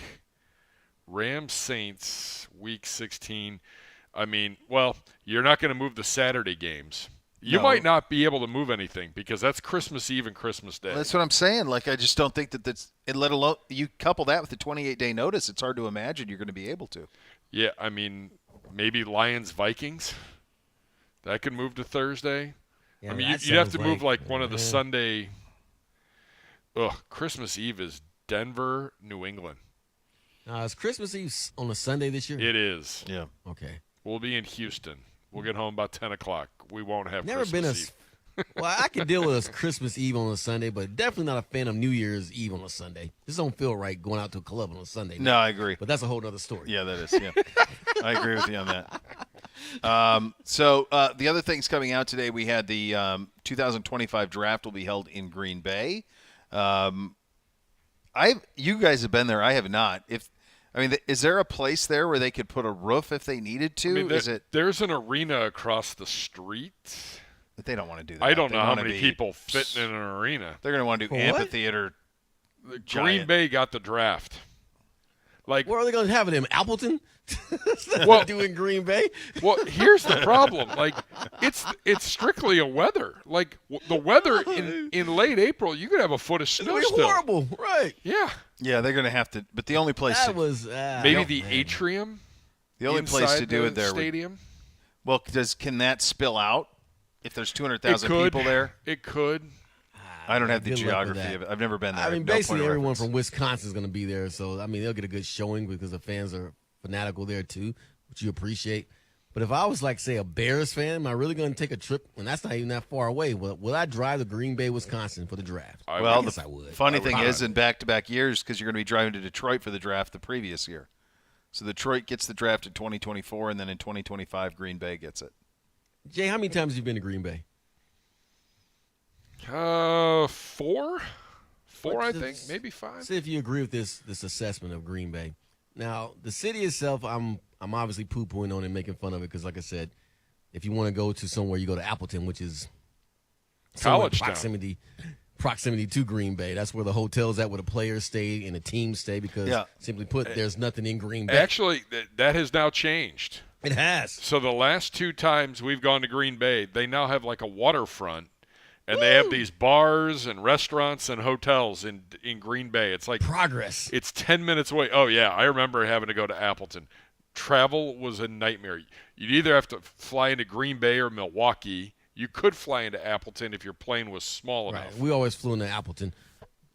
Rams Saints week 16, I mean, well, you're not going to move the Saturday games. You No. might not be able to move anything because that's Christmas Eve and Christmas Day. That's what I'm saying. Like I just don't think that's – let alone you couple that with the 28-day notice, it's hard to imagine you're going to be able to. Yeah, I mean, maybe Lions-Vikings. That could move to Thursday. Yeah, I mean, that you'd have to sounds move like one of the yeah. Sunday – Christmas Eve is Denver, New England. Is Christmas Eve on a Sunday this year? It is. Yeah. Okay. We'll be in Houston. We'll get home about 10 o'clock. We won't have Never been Christmas Eve. Well, I can deal with a Christmas Eve on a Sunday, but definitely not a fan of New Year's Eve on a Sunday. This don't feel right going out to a club on a Sunday. No, I agree. But that's a whole other story. Yeah, that is. Yeah. I agree with you on that. So the other things coming out today, we had the 2025 draft will be held in Green Bay. You guys have been there. I have not. Is there a place there where they could put a roof if they needed to? I mean, there's an arena across the street. But they don't want to do that. I don't They know how wanna many be- people fit in an arena. They're going to want to do What? amphitheater. Green Giant. Bay got the draft. Like, Where are they going to have it in Appleton? Well- Doing Green Bay? well, here's the problem. Like, it's strictly a weather. Like, the weather in late April, you could have a foot of It's snow gonna be still. horrible, right? Yeah, Yeah, they're going to have to. But the only place That to, was maybe the man. atrium. the only place inside to do the it there. stadium. Well, can that spill out if there's 200,000 It could. people there? It could. I don't have the Good luck with geography that. of it. I've never been there. I mean, No point basically of everyone reference. from Wisconsin is going to be there, so I mean they'll get a good showing because the fans are fanatical there too, which you appreciate. But if I was like, say, a Bears fan, am I really going to take a trip? And that's not even that far away. Will I drive to Green Bay, Wisconsin for the draft? I Well, guess the I would. funny I would thing not. is, in back-to-back years, because you're going to be driving to Detroit for the draft the previous year. So Detroit gets the draft in 2024, and then in 2025, Green Bay gets it. Jay, how many times have you been to Green Bay? Four, I think, maybe five. See if you agree with this assessment of Green Bay. Now, the city itself, I'm obviously poo-pooing on it and making fun of it because, like I said, if you want to go to somewhere, you go to Appleton, which is somewhere College town. proximity to Green Bay. That's where the hotel's at, where the players stay and the teams stay because, Yeah. simply put, there's nothing in Green Bay. Actually, that has now changed. It has. So the last two times we've gone to Green Bay, they now have like a waterfront, and they have these bars and restaurants and hotels in Green Bay. It's like Progress. it's 10 minutes away. Oh yeah, I remember having to go to Appleton. Travel was a nightmare. You'd either have to fly into Green Bay or Milwaukee. You could fly into Appleton if your plane was small Right. enough. We always flew into Appleton.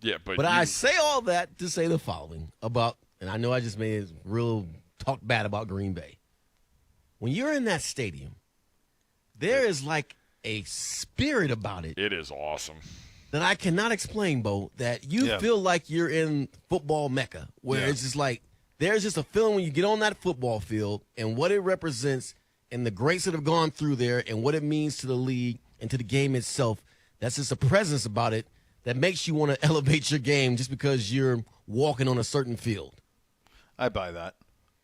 Yeah, but But I say all that to say the following about, and I know I just made real talk bad about Green Bay. When you're in that stadium, there is like a spirit about it it is awesome. that I cannot explain, Bo, that you Yeah. feel like you're in football mecca, where Yeah. it's just like there's just a feeling when you get on that football field and what it represents and the greats that have gone through there and what it means to the league and to the game itself. That's just a presence about it that makes you want to elevate your game just because you're walking on a certain field. I buy that.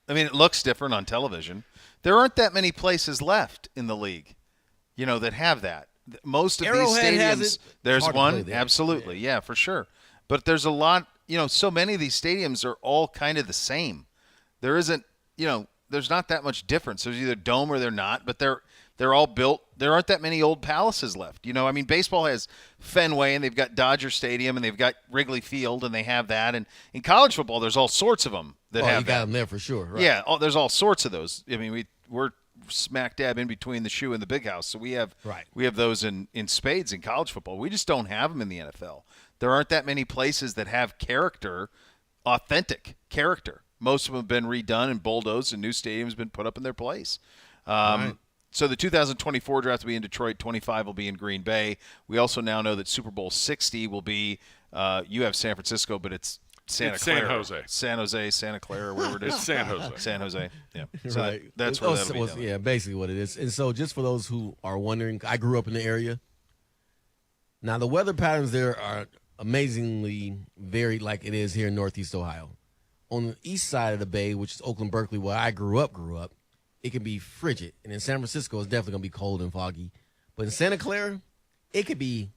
I mean, it looks different on television. There aren't that many places left in the league, that have that. Most of Arrowhead these has stadiums, it. there's Hard to play one, there. absolutely, yeah, for sure. But there's a lot, so many of these stadiums are all kind of the same. There isn't, there's not that much difference. There's either dome or they're not, but they're all built. There aren't that many old palaces left. Baseball has Fenway, and they've got Dodger Stadium, and they've got Wrigley Field, and they have that. And in college football, there's all sorts of them that Well, have you got that. them there for sure. Right? Yeah, there's all sorts of those. I mean, we're smack dab in between the shoe and the big house, so we have those in spades in college football. We just don't have them in the NFL. There aren't that many places that have character, authentic character. Most of them have been redone and bulldozed, and new stadiums been put up in their place. Right. So the 2024 draft will be in Detroit. 25 will be in Green Bay. We also now know that Super Bowl 60 will be. You have San Francisco, but it's Santa It's Clara. San Jose. San Jose, Santa Clara, wherever it is. It's San Jose. San Jose. Yeah. So Right. that's where that'll be well, done. yeah, basically what it is. And so just for those who are wondering, I grew up in the area. Now, the weather patterns there are amazingly varied like it is here in Northeast Ohio. On the east side of the bay, which is Oakland, Berkeley, where I grew up, it can be frigid. And in San Francisco, it's definitely going to be cold and foggy. But in Santa Clara, it could be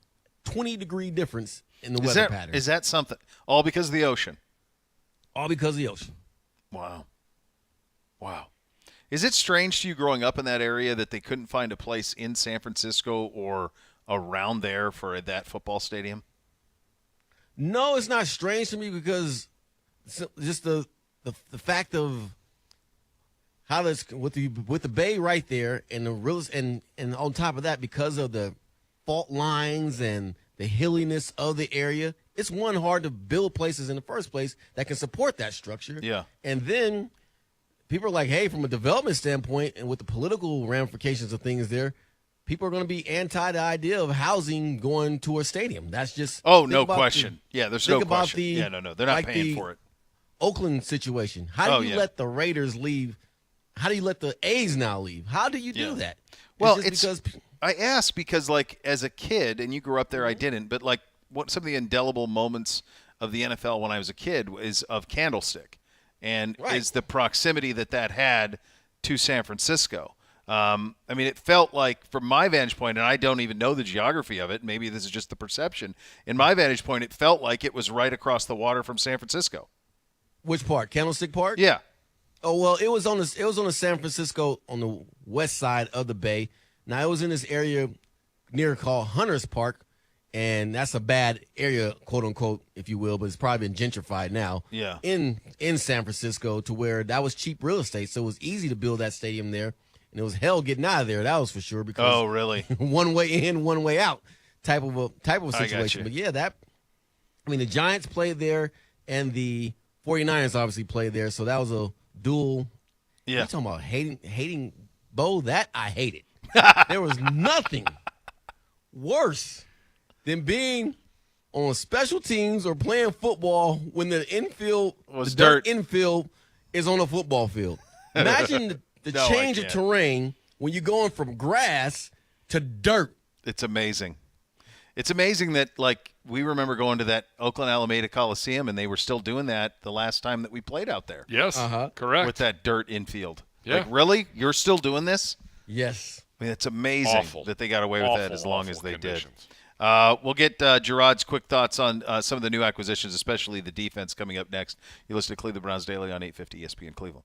20-degree difference in the weather pattern. Is that something? All because of the ocean? All because of the ocean. Wow. Is it strange to you growing up in that area that they couldn't find a place in San Francisco or around there for that football stadium? No, it's not strange to me because just the fact of how this with the bay right there and the real and on top of that, because of the fault lines and the hilliness of the area, it's hard to build places in the first place that can support that structure. Yeah. And then people are like, hey, from a development standpoint and with the political ramifications of things there, people are going to be anti the idea of housing going to a stadium. That's just no question. There's no question. They're not like paying for it. Oakland situation. How do you let the Raiders leave? How do you let the A's now leave? How do you do that? Well, because I ask because, like, as a kid, and you grew up there, I didn't, but like some of the indelible moments of the NFL when I was a kid is of Candlestick, and is the proximity that had to San Francisco. I mean, it felt like, from my vantage point, and I don't even know the geography of it, maybe this is just the perception. In my vantage point, it felt like it was right across the water from San Francisco. Which part? Candlestick Park? Yeah. Oh, well, it was on the San Francisco, on the west side of the bay. Now, it was in this area near called Hunters Park, and that's a bad area, quote unquote, if you will, but it's probably been gentrified now. Yeah. In San Francisco, to where that was cheap real estate, so it was easy to build that stadium there, and it was hell getting out of there. That was for sure, because really? one way in, one way out type of situation. But yeah, the Giants played there, and the 49ers obviously played there, so that was a dual. Yeah. You're talking about hating Bo? That I hated. There was nothing worse than being on special teams or playing football when the infield was dirt infield is on a football field. Imagine the change of terrain when you're going from grass to dirt. It's amazing. It's amazing that, like, we remember going to that Oakland Alameda Coliseum, and they were still doing that the last time that we played out there. Yes, correct. With that dirt infield. Yeah. Like, really? You're still doing this? Yes. I mean, it's amazing that they got away with that as long as they conditions. did. We'll get Gerard's quick thoughts on some of the new acquisitions, especially the defense, coming up next. You listen to Cleveland Browns Daily on 850 ESPN Cleveland.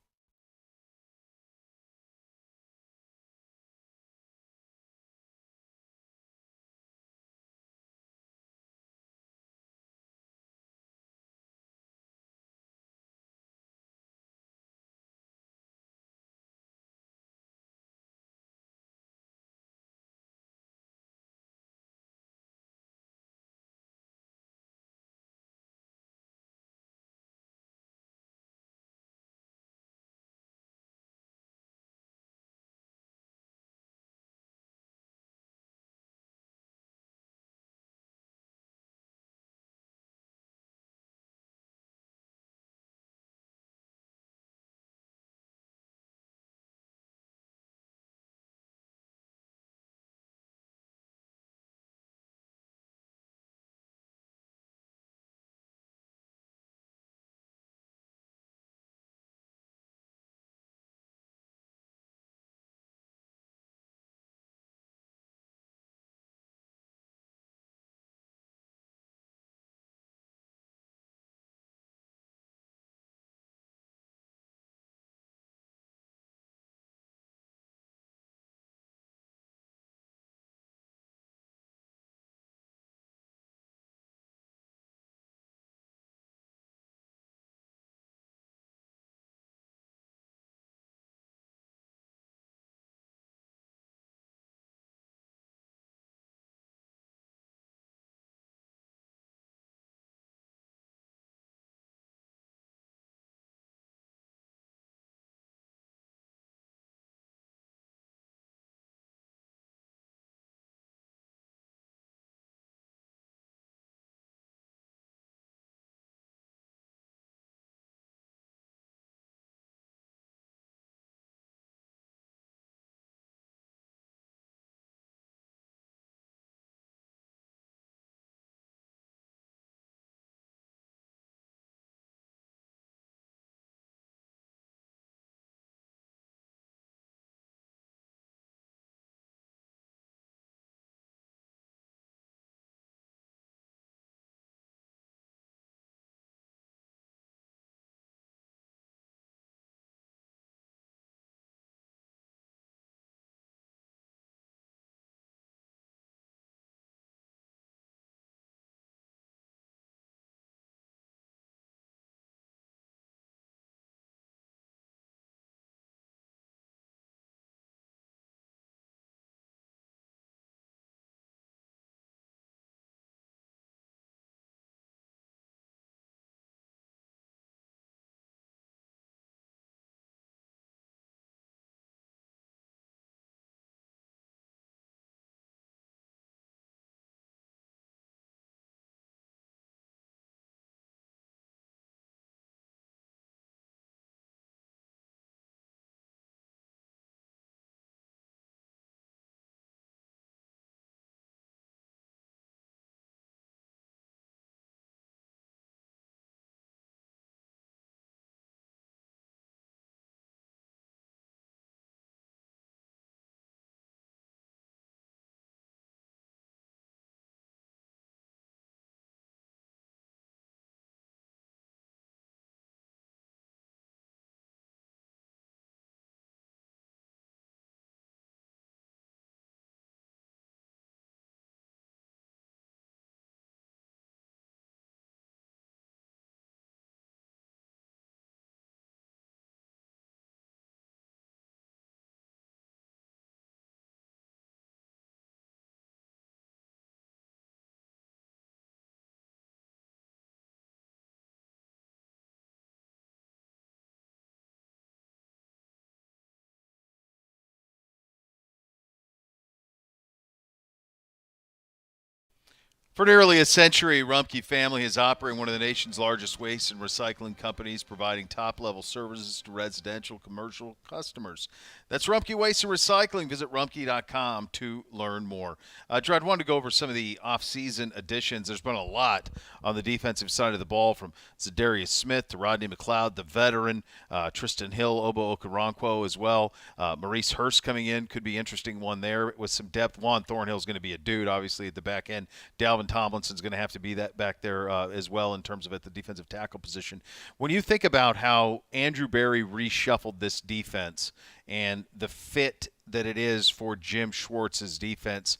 For nearly a century, Rumpke family is operating one of the nation's largest waste and recycling companies, providing top-level services to residential, commercial customers. That's Rumpke Waste and Recycling. Visit rumpke.com to learn more. Drew, I wanted to go over some of the off-season additions. There's been a lot on the defensive side of the ball, from Zadarius Smith to Rodney McLeod, the veteran, Tristan Hill, Obo Okoronkwo as well. Maurice Hurst coming in could be an interesting one there with some depth. Juan Thornhill's going to be a dude, obviously, at the back end. Dalvin Tomlinson's going to have to be that back there as well in terms of at the defensive tackle position. When you think about how Andrew Berry reshuffled this defense and the fit that it is for Jim Schwartz's defense,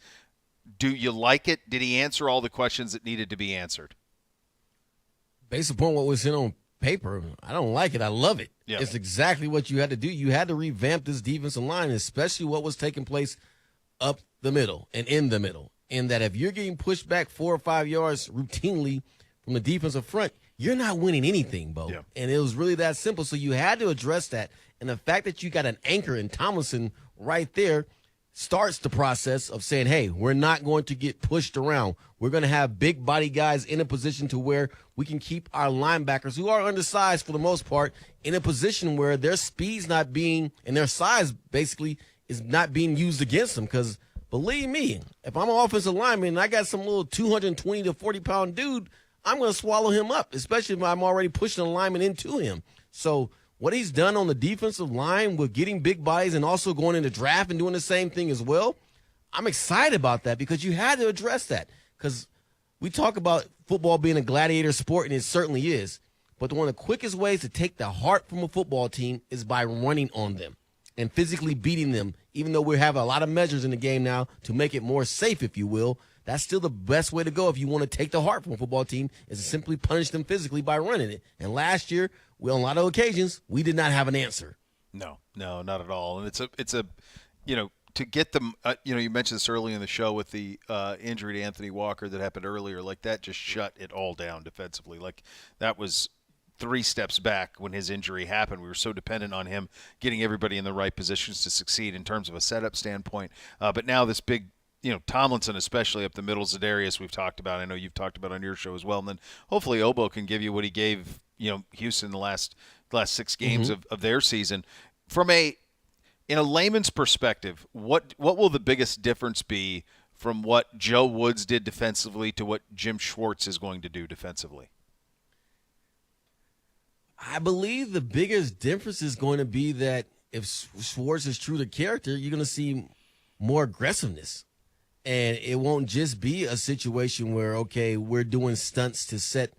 do you like it? Did he answer all the questions that needed to be answered? Based upon what was in on paper, I don't like it. I love it. Yeah. It's exactly what you had to do. You had to revamp this defensive line, especially what was taking place up the middle and in the middle. In that if you're getting pushed back 4 or 5 yards routinely from the defensive front, you're not winning anything, Bo. Yeah. And it was really that simple. So you had to address that. And the fact that you got an anchor in Tomlinson right there starts the process of saying, hey, we're not going to get pushed around. We're going to have big body guys in a position to where we can keep our linebackers, who are undersized for the most part, in a position where their speed's not being, and their size basically is not being used against them. Because believe me, if I'm an offensive lineman and I got some little 220 to 40-pound dude, I'm going to swallow him up, especially if I'm already pushing a lineman into him. So what he's done on the defensive line with getting big bodies and also going into draft and doing the same thing as well, I'm excited about that because you had to address that. Because we talk about football being a gladiator sport, and it certainly is. But one of the quickest ways to take the heart from a football team is by running on them and physically beating them, even though we have a lot of measures in the game now to make it more safe, if you will. That's still the best way to go if you want to take the heart from a football team, is to simply punish them physically by running it. And last year, on a lot of occasions, we did not have an answer. No, not at all. And it's a to get them, you mentioned this early in the show with the injury to Anthony Walker that happened earlier. Like, that just shut it all down defensively. Like, that was 3 steps back when his injury happened. We were so dependent on him getting everybody in the right positions to succeed in terms of a setup standpoint. But now this big, Tomlinson especially up the middle, Zadarius we've talked about. I know you've talked about on your show as well. And then hopefully Obo can give you what he gave, Houston the last 6 games of their season. In a layman's perspective, what will the biggest difference be from what Joe Woods did defensively to what Jim Schwartz is going to do defensively? I believe the biggest difference is going to be that if Schwartz is true to character, you're going to see more aggressiveness. And it won't just be a situation where, okay, we're doing stunts to set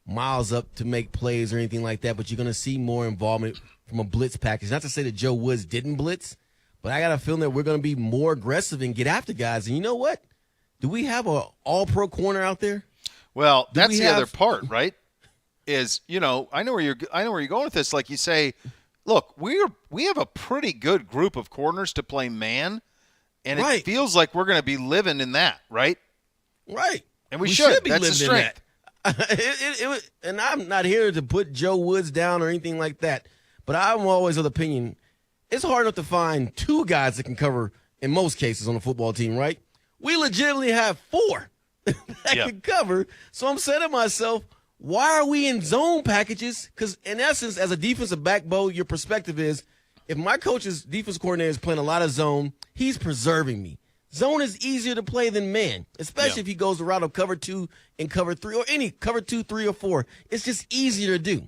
Miles up to make plays or anything like that, but you're going to see more involvement from a blitz package. Not to say that Joe Woods didn't blitz, but I got a feeling that we're going to be more aggressive and get after guys. And you know what? Do we have an all-pro corner out there? Well, that's the other part, right? Is, I know where you're going with this. Like you say, look, we have a pretty good group of corners to play man, and right. It feels like we're going to be living in that, right? Right. And we should. Be That's living the strength. And I'm not here to put Joe Woods down or anything like that, but I'm always of the opinion it's hard enough to find 2 guys that can cover in most cases on a football team, right? We legitimately have 4 that can cover. So I'm saying to myself, why are we in zone packages? Because in essence, as a defensive back, Bo, your perspective is, if my coach's defense coordinator is playing a lot of zone, he's preserving me. Zone is easier to play than man, especially if he goes the route of cover 2 and cover 3, or any cover 2, 3, or 4. It's just easier to do.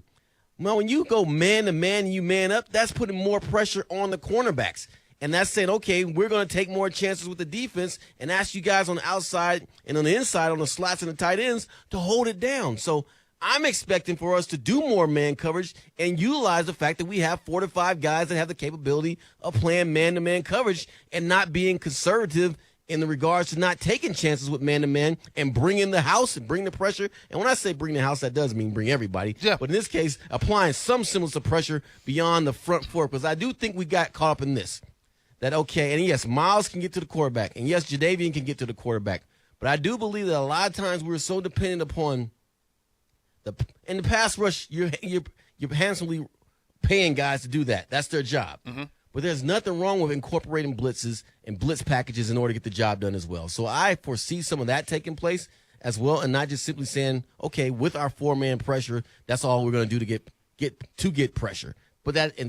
Well, when you go man to man and you man up, that's putting more pressure on the cornerbacks. And that's saying, okay, we're going to take more chances with the defense and ask you guys on the outside and on the inside, on the slots and the tight ends, to hold it down. So I'm expecting for us to do more man coverage and utilize the fact that we have 4 to 5 guys that have the capability of playing man-to-man coverage and not being conservative in the regards to not taking chances with man-to-man and bringing the house and bring the pressure. And when I say bring the house, that does mean bring everybody. Yeah. But in this case, applying some semblance of pressure beyond the front 4, because I do think we got caught up in this. That, okay, and yes, Miles can get to the quarterback, and yes, Jadeveon can get to the quarterback. But I do believe that a lot of times we're so dependent upon in the pass rush, you're handsomely paying guys to do that. That's their job. Mm-hmm. But there's nothing wrong with incorporating blitzes and blitz packages in order to get the job done as well. So I foresee some of that taking place. as well, and not just simply saying, okay, with our 4-man pressure, that's all we're going to do to get pressure. But that,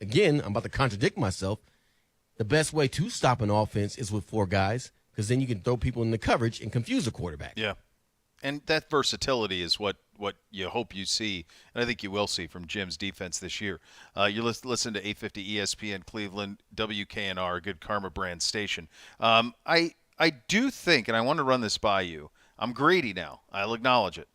again, I'm about to contradict myself. The best way to stop an offense is with 4 guys, because then you can throw people in the coverage and confuse the quarterback. Yeah. And that versatility is what you hope you see, and I think you will see from Jim's defense this year. You listen to 850 ESPN Cleveland, WKNR, good Karma brand station. I do think, and I want to run this by you, I'm greedy now. I'll acknowledge it.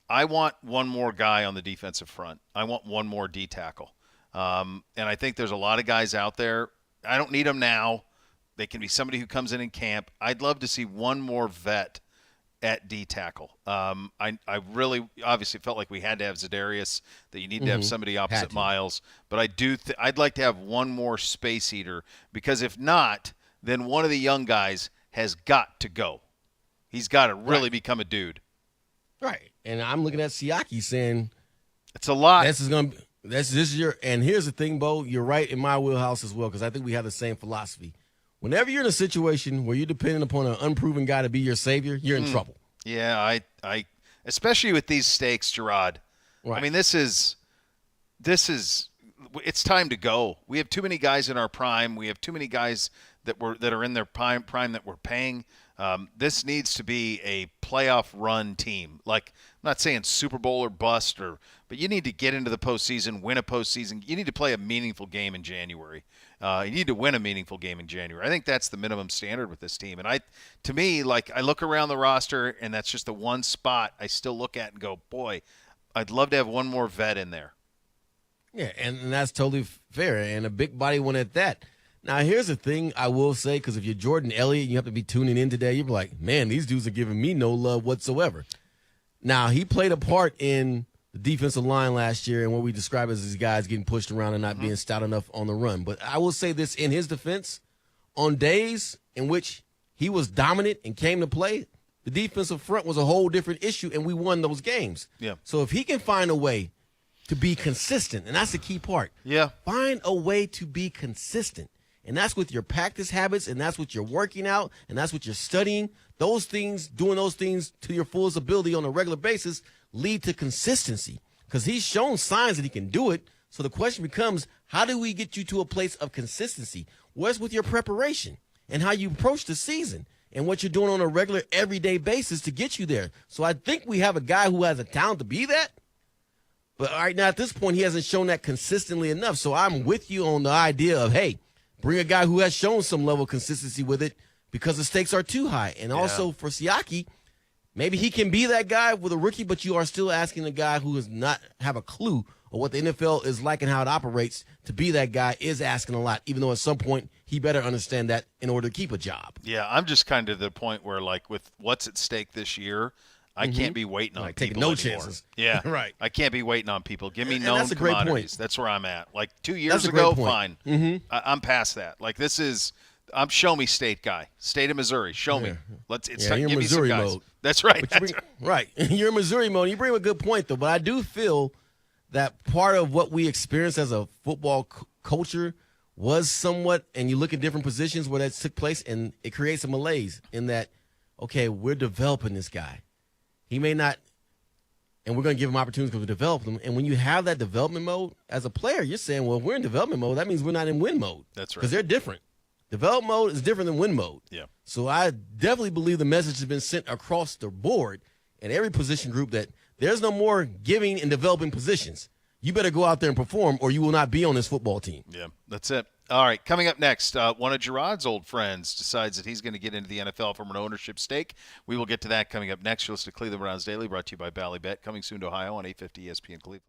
I want one more guy on the defensive front. I want one more D tackle. And I think there's a lot of guys out there. I don't need them now. They can be somebody who comes in camp. I'd love to see one more vet at D tackle. I really obviously felt like we had to have Za'Darius, that you need to have somebody opposite Miles. But I'd like to have one more space eater, because if not, then one of the young guys has got to go. He's got to really become a dude. Right. And I'm looking at Siaki saying, it's a lot. This is your, and here's the thing, Bo, you're right in my wheelhouse as well, because I think we have the same philosophy. Whenever you're in a situation where you're depending upon an unproven guy to be your savior, you're in trouble. Yeah, I especially with these stakes, Gerard. Right. I mean, this is it's time to go. We have too many guys in our prime. We have too many guys that are in their prime that we're paying. This needs to be a playoff run team. Like, I'm not saying Super Bowl or bust, but you need to get into the postseason, win a postseason. You need to play a meaningful game in January. You need to win a meaningful game in January. I think that's the minimum standard with this team. And to me, like, I look around the roster, and that's just the one spot I still look at and go, boy, I'd love to have one more vet in there. Yeah, and that's totally fair, and a big body one at that. Now, here's the thing I will say, because if you're Jordan Elliott, you have to be tuning in today, you're like, man, these dudes are giving me no love whatsoever. Now, he played a part in the defensive line last year and what we describe as these guys getting pushed around and not being stout enough on the run. But I will say this in his defense, on days in which he was dominant and came to play, the defensive front was a whole different issue, and we won those games. Yeah. So if he can find a way to be consistent, and that's the key part. Yeah. Find a way to be consistent. And that's with your practice habits, and that's with your working out, and that's with your studying. Those things, doing those things to your fullest ability on a regular basis, lead to consistency, because he's shown signs that he can do it. So the question becomes, how do we get you to a place of consistency? What's with your preparation and how you approach the season and what you're doing on a regular, everyday basis to get you there? So I think we have a guy who has a talent to be that. But right now, at this point, he hasn't shown that consistently enough. So I'm with you on the idea of, hey, bring a guy who has shown some level of consistency with it, because the stakes are too high. And also for Siaki, maybe he can be that guy with a rookie, but you are still asking a guy who does not have a clue of what the NFL is like and how it operates to be that guy is asking a lot, even though at some point he better understand that in order to keep a job. Yeah, I'm just kind of to the point where, like, with what's at stake this year, I can't be waiting on people taking no anymore. chances. Yeah, Right. I can't be waiting on people. Give me And known that's a great commodities. point. That's where I'm at. Like 2 years That's a ago, great point. fine. I'm past that. Like, this is, I'm show me state guy, state of Missouri. Show me. It's you're in give Missouri me some guys. mode. That's right. Right. You're in Missouri mode. You bring up a good point, though. But I do feel that part of what we experience as a football culture was somewhat, and you look at different positions where that took place, and it creates a malaise in that, okay, we're developing this guy. He may not, and we're going to give him opportunities because we develop him. And when you have that development mode as a player, you're saying, well, if we're in development mode, that means we're not in win mode. That's right. Because they're different. Develop mode is different than win mode. Yeah. So I definitely believe the message has been sent across the board in every position group that there's no more giving and developing positions. You better go out there and perform, or you will not be on this football team. Yeah, that's it. All right, coming up next, one of Gerard's old friends decides that he's going to get into the NFL from an ownership stake. We will get to that coming up next. You'll listen to Cleveland Browns Daily, brought to you by Ballybet, coming soon to Ohio on 850 ESPN Cleveland.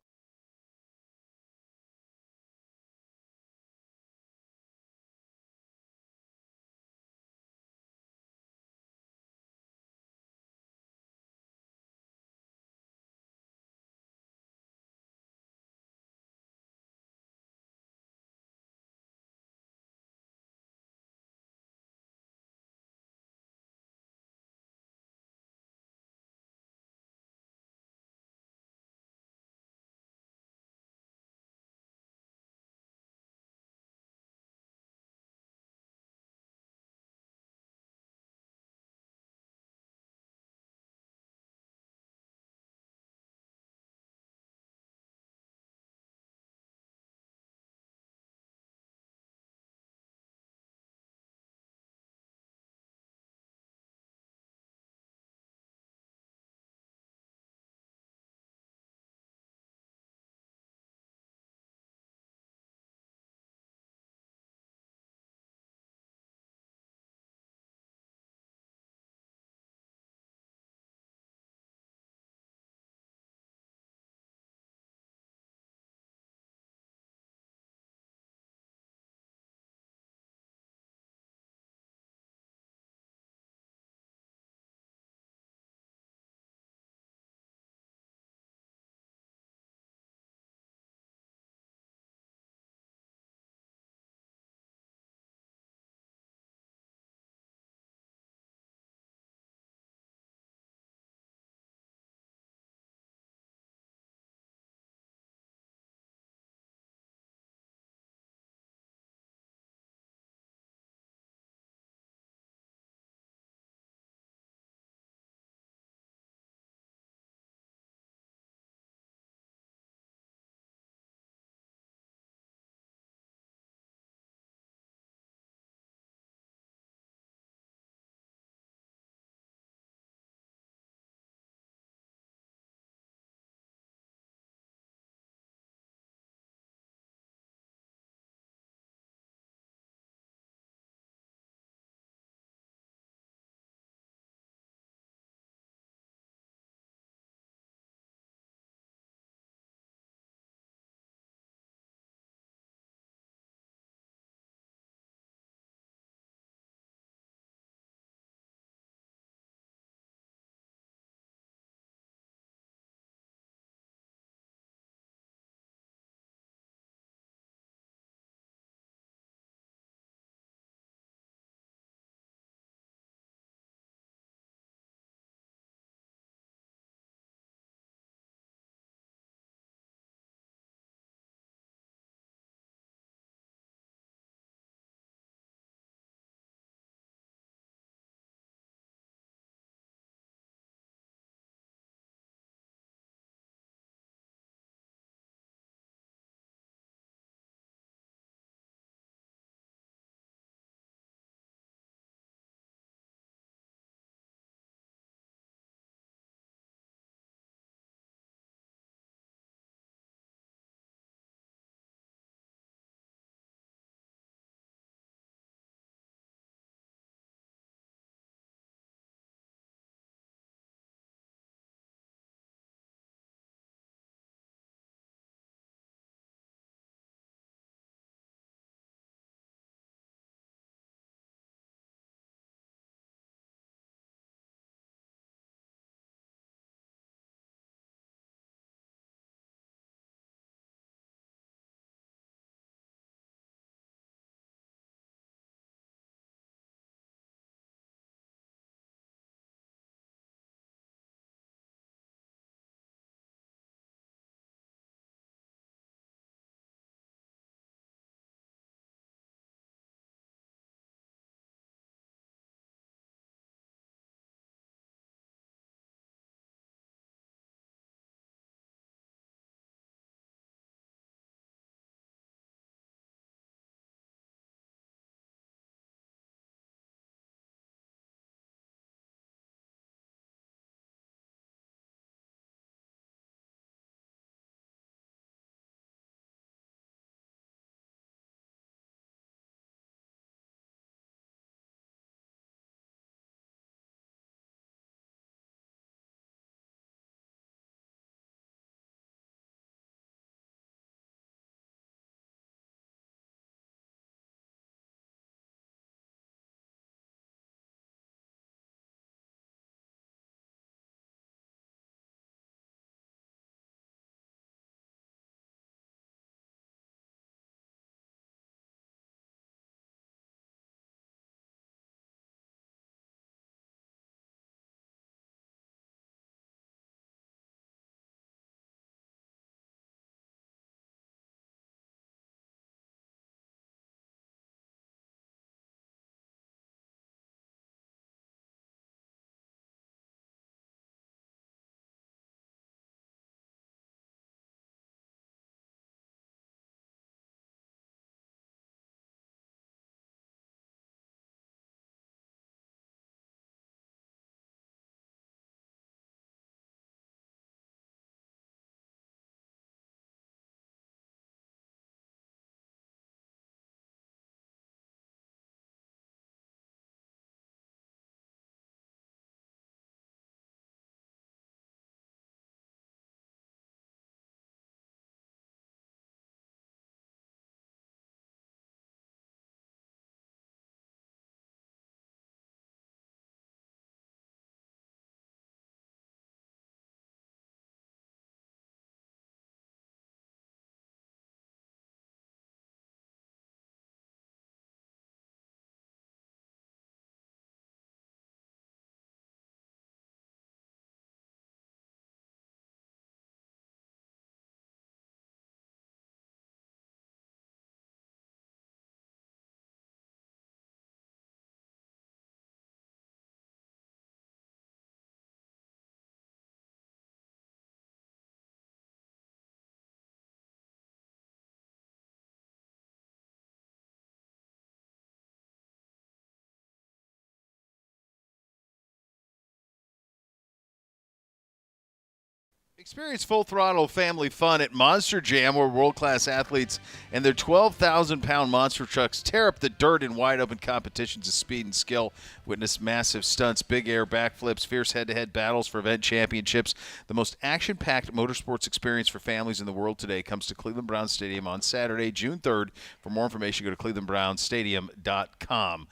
Experience full throttle family fun at Monster Jam, where world-class athletes and their 12,000-pound monster trucks tear up the dirt in wide-open competitions of speed and skill. Witness massive stunts, big air backflips, fierce head-to-head battles for event championships. The most action-packed motorsports experience for families in the world today comes to Cleveland Browns Stadium on Saturday, June 3rd. For more information, go to clevelandbrownsstadium.com.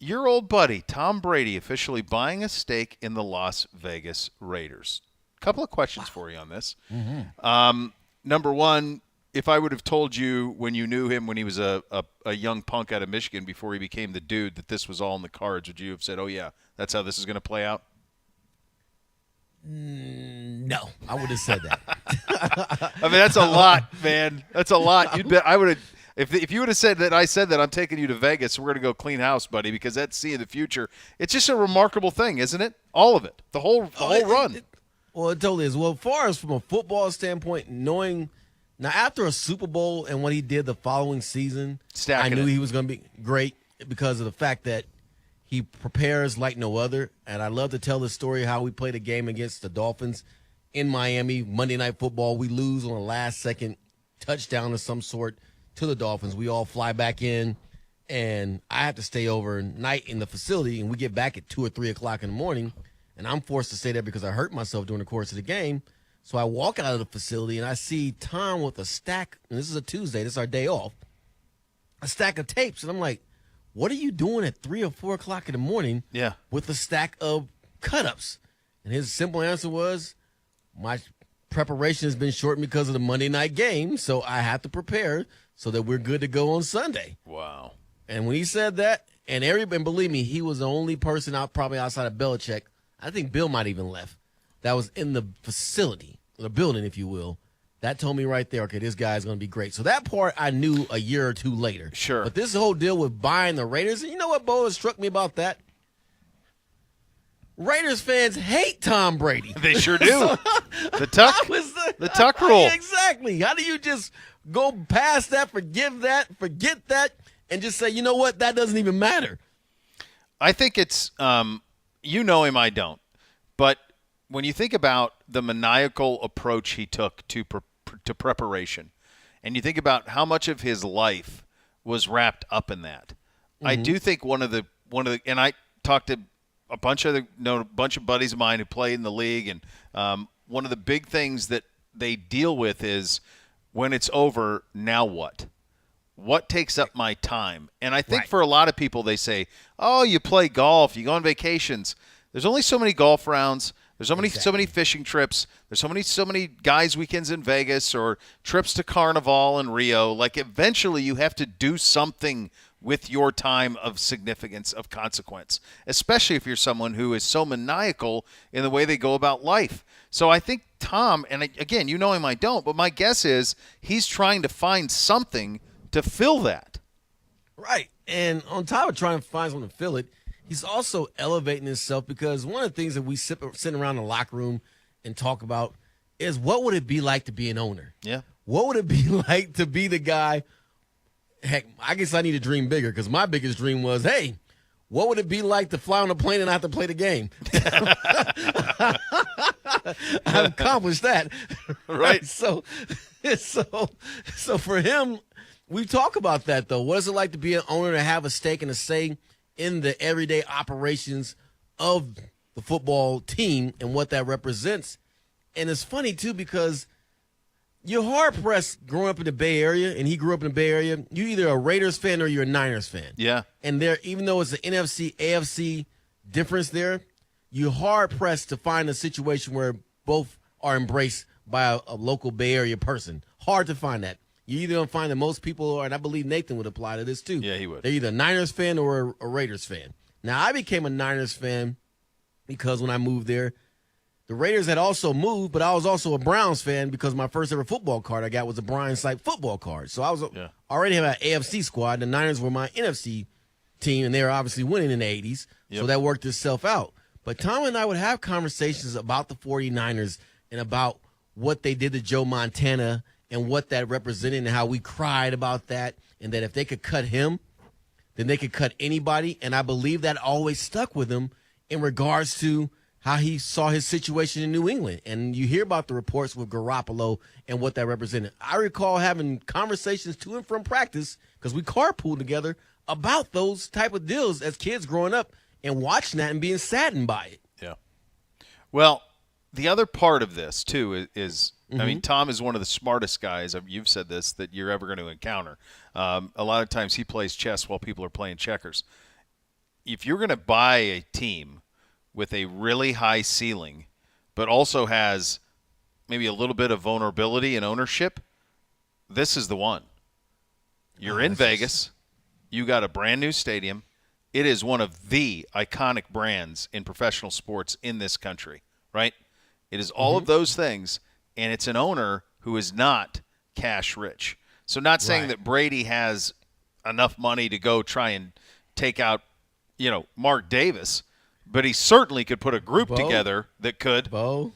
Your old buddy, Tom Brady, officially buying a stake in the Las Vegas Raiders. Couple of questions for you on this. Number one, if I would have told you when you knew him when he was a young punk out of Michigan before he became the dude that this was all in the cards, would you have said, oh, yeah, that's how this is going to play out? No, I would have said that. I mean, that's a lot, man. That's a lot. You'd bet I would have. If you would have said that I said that I'm taking you to Vegas, we're going to go clean house, buddy, because that's seeing the future. It's just a remarkable thing, isn't it? All of it. The whole run. Well, it totally is. Well, as far as from a football standpoint, knowing now after a Super Bowl and what he did the following season, I knew he was going to be great because of the fact that he prepares like no other. And I love to tell the story how we played a game against the Dolphins in Miami, Monday Night Football. We lose on a last-second touchdown of some sort to the Dolphins. We all fly back in, and I have to stay overnight in the facility, and we get back at 2 or 3 o'clock in the morning. And I'm forced to stay there because I hurt myself during the course of the game. So I walk out of the facility, and I see Tom with a stack, and this is a Tuesday, this is our day off, a stack of tapes. And I'm like, what are you doing at 3 or 4 o'clock in the morning with a stack of cut-ups? And his simple answer was, my preparation has been shortened because of the Monday night game, so I have to prepare so that we're good to go on Sunday. Wow. And when he said that, and believe me, he was the only person out probably outside of Belichick, I think Bill might even left, that was in the facility, the building, if you will. That told me right there, okay, this guy's going to be great. So that part I knew a year or two later. Sure. But this whole deal with buying the Raiders, and you know what, Bo, has struck me about that? Raiders fans hate Tom Brady. They sure do. The tuck rule. Exactly. How do you just go past that, forget that, and just say, you know what, that doesn't even matter? I think it's you know him, I don't. But when you think about the maniacal approach he took to preparation, and you think about how much of his life was wrapped up in that, I do think one of the and I talked to a bunch of buddies of mine who play in the league, and one of the big things that they deal with is when it's over, now what? What takes up my time? And I think for a lot of people, they say, oh, you play golf, you go on vacations. There's only so many golf rounds. There's so many fishing trips. There's so many guys' weekends in Vegas or trips to Carnival in Rio. Like, eventually you have to do something with your time of significance, of consequence, especially if you're someone who is so maniacal in the way they go about life. So I think Tom, and again, you know him, I don't, but my guess is he's trying to find something to fill that. Right. And on top of trying to find something to fill it, he's also elevating himself, because one of the things that we sit around the locker room and talk about is, what would it be like to be an owner? Yeah. What would it be like to be the guy? Heck, I guess I need to dream bigger, because my biggest dream was, hey, what would it be like to fly on a plane and not have to play the game? I've accomplished that. Right. So for him, we talk about that, though. What is it like to be an owner, to have a stake and a say in the everyday operations of the football team and what that represents? And it's funny, too, because you're hard-pressed growing up in the Bay Area, and he grew up in the Bay Area. You're either a Raiders fan or you're a Niners fan. Yeah. And there, even though it's an NFC, AFC difference there, you're hard-pressed to find a situation where both are embraced by a local Bay Area person. Hard to find that. You either going to find that most people are, and I believe Nathan would apply to this too. Yeah, he would. They're either a Niners fan or a Raiders fan. Now, I became a Niners fan because when I moved there, the Raiders had also moved, but I was also a Browns fan because my first ever football card I got was a Brian Sipe football card. So I was already have an AFC squad. The Niners were my NFC team, and they were obviously winning in the 80s. Yep. So that worked itself out. But Tom and I would have conversations about the 49ers and about what they did to Joe Montana and what that represented and how we cried about that, and that if they could cut him, then they could cut anybody. And I believe that always stuck with him in regards to how he saw his situation in New England. And you hear about the reports with Garoppolo and what that represented. I recall having conversations to and from practice, because we carpooled together, about those type of deals as kids growing up and watching that and being saddened by it. Yeah. Well, the other part of this, too, is I mean, Tom is one of the smartest guys, you've said this, that you're ever going to encounter. A lot of times he plays chess while people are playing checkers. If you're going to buy a team with a really high ceiling, but also has maybe a little bit of vulnerability and ownership, this is the one. You're in Vegas. You got a brand new stadium. It is one of the iconic brands in professional sports in this country, right? It is all of those things, and it's an owner who is not cash rich. So not saying that Brady has enough money to go try and take out, Mark Davis, but he certainly could put a group together that could. Bo,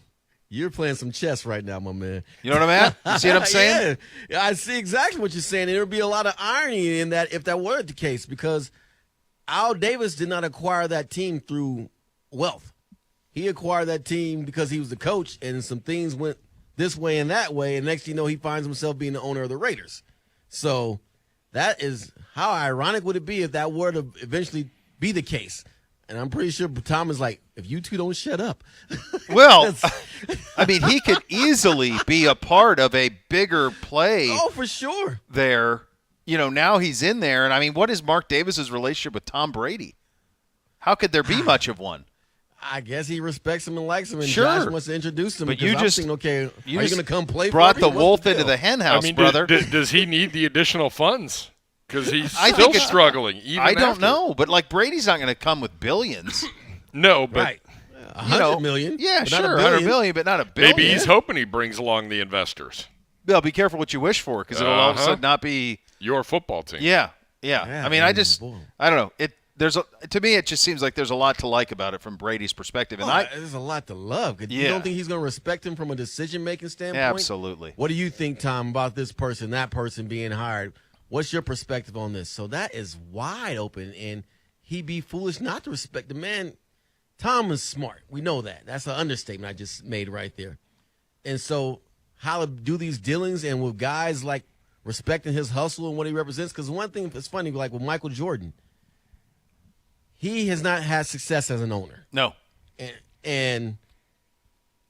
you're playing some chess right now, my man. You know what I'm at? You see what I'm saying? Yeah, I see exactly what you're saying. There would be a lot of irony in that if that were the case, because Al Davis did not acquire that team through wealth. He acquired that team because he was the coach, and some things went this way and that way, and next thing you know, he finds himself being the owner of the Raiders. So that is, how ironic would it be if that were to eventually be the case? And I'm pretty sure Tom is like, if you two don't shut up. Well, I mean, he could easily be a part of a bigger play. Oh, for sure. There. Now he's in there. And, I mean, what is Mark Davis's relationship with Tom Brady? How could there be much of one? I guess he respects him and likes him, and Sure. Josh wants to introduce him. But because you I'm just thinking, okay, are you going to come play brought for me? the What's wolf deal? into the hen house, I mean, brother. does he need the additional funds? Because he's I still think it's- struggling. Even I don't after. know. But, Brady's not going to come with billions. No, but Right. $100 million. Yeah, but not sure. $1 $100 billion. million, but not $1 billion. maybe he's hoping he brings along the investors. Well, be careful what you wish for, because it'll all of a sudden not be. Your football team. Yeah. Yeah, I mean, boy. I don't know. To me, it just seems like there's a lot to like about it from Brady's perspective. And There's a lot to love. You Yeah. don't think he's going to respect him from a decision-making standpoint? Absolutely. What do you think, Tom, about this person, that person being hired? What's your perspective on this? So that is wide open, and he'd be foolish not to respect the man. Tom is smart. We know that. That's an understatement I just made right there. And so how to do these dealings and with guys like respecting his hustle and what he represents. Because one thing that's funny, like with Michael Jordan, he has not had success as an owner. No. And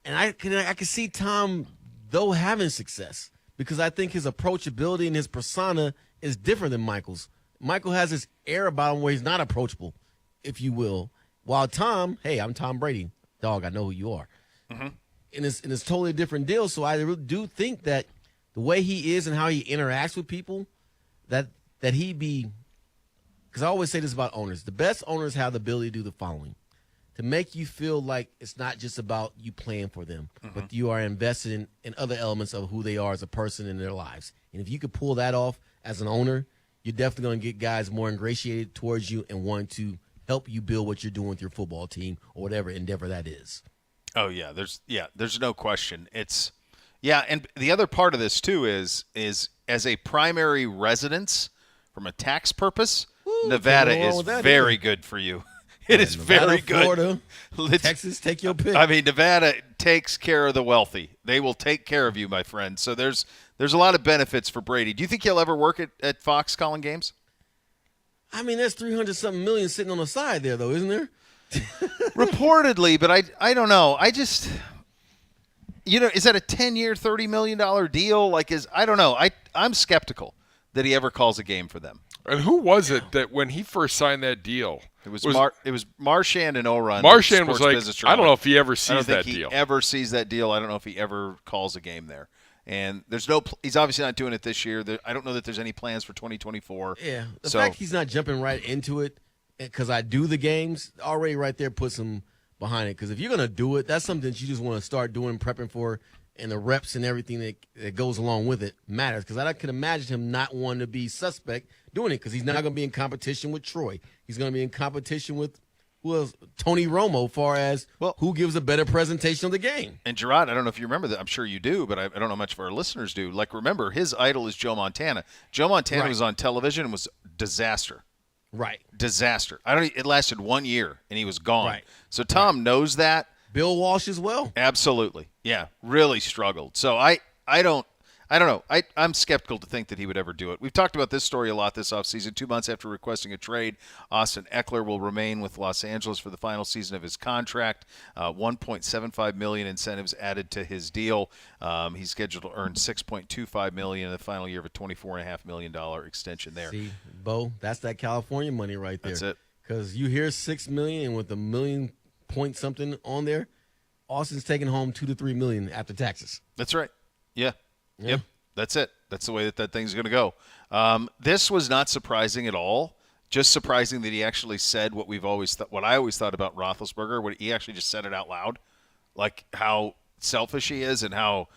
I can see Tom, though, having success, because I think his approachability and his persona is different than Michael's. Michael has this air about him where he's not approachable, if you will. While Tom, hey, I'm Tom Brady. Dog, I know who you are. Mm-hmm. And it's totally different deal. So I really do think that the way he is and how he interacts with people, that he be, because I always say this about owners. The best owners have the ability to do the following: to make you feel like it's not just about you playing for them, but you are invested in other elements of who they are as a person in their lives. And if you could pull that off as an owner, you're definitely going to get guys more ingratiated towards you and want to help you build what you're doing with your football team or whatever endeavor that is. Oh yeah, there's no question. And the other part of this too is as a primary residence from a tax purpose, Nevada is very good for you. It is Nevada, very good. Florida, Texas, take your pick. I mean, Nevada takes care of the wealthy. They will take care of you, my friend. So there's a lot of benefits for Brady. Do you think he'll ever work at Fox calling games? I mean, there's 300-something million sitting on the side there, though, isn't there? Reportedly, but I don't know. I just, is that a 10-year, $30 million deal? I don't know. I'm skeptical that he ever calls a game for them. And who was it that when he first signed that deal? It was Marchand and Orun. Marchand was like, I don't know if he ever sees that deal. I don't think he ever sees that deal. I don't know if he ever calls a game there. And he's obviously not doing it this year. I don't know that there's any plans for 2024. Yeah. The fact he's not jumping right into it, because I do the games, already right there puts him behind it. Because if you're going to do it, that's something that you just want to start doing, prepping for, and the reps and everything that goes along with it matters. Because I can imagine him not wanting to be suspect doing it, because he's not going to be in competition with Troy. He's going to be in competition with Tony Romo, far as who gives a better presentation of the game. And Gerard, I don't know if you remember that. I'm sure you do, but I don't know much of our listeners do. Remember, his idol is Joe Montana. Joe Montana was on television and was disaster. Right. Disaster. It lasted 1 year and he was gone. Right. So Tom knows that. Bill Walsh as well. Absolutely. Yeah, really struggled. So I don't know. I'm skeptical to think that he would ever do it. We've talked about this story a lot this offseason. 2 months after requesting a trade, Austin Eckler will remain with Los Angeles for the final season of his contract. $1.75 million incentives added to his deal. He's scheduled to earn $6.25 million in the final year of a $24.5 million extension there. See, Bo, that's that California money right there. That's it. Because you hear $6 million, and with $1 million point something on there, Austin's taking home $2 to $3 million after taxes. That's right. Yeah. Yep. That's it. That's the way that thing's going to go. This was not surprising at all. Just surprising that he actually said what I always thought about Roethlisberger. What he actually just said it out loud, like how selfish he is and how,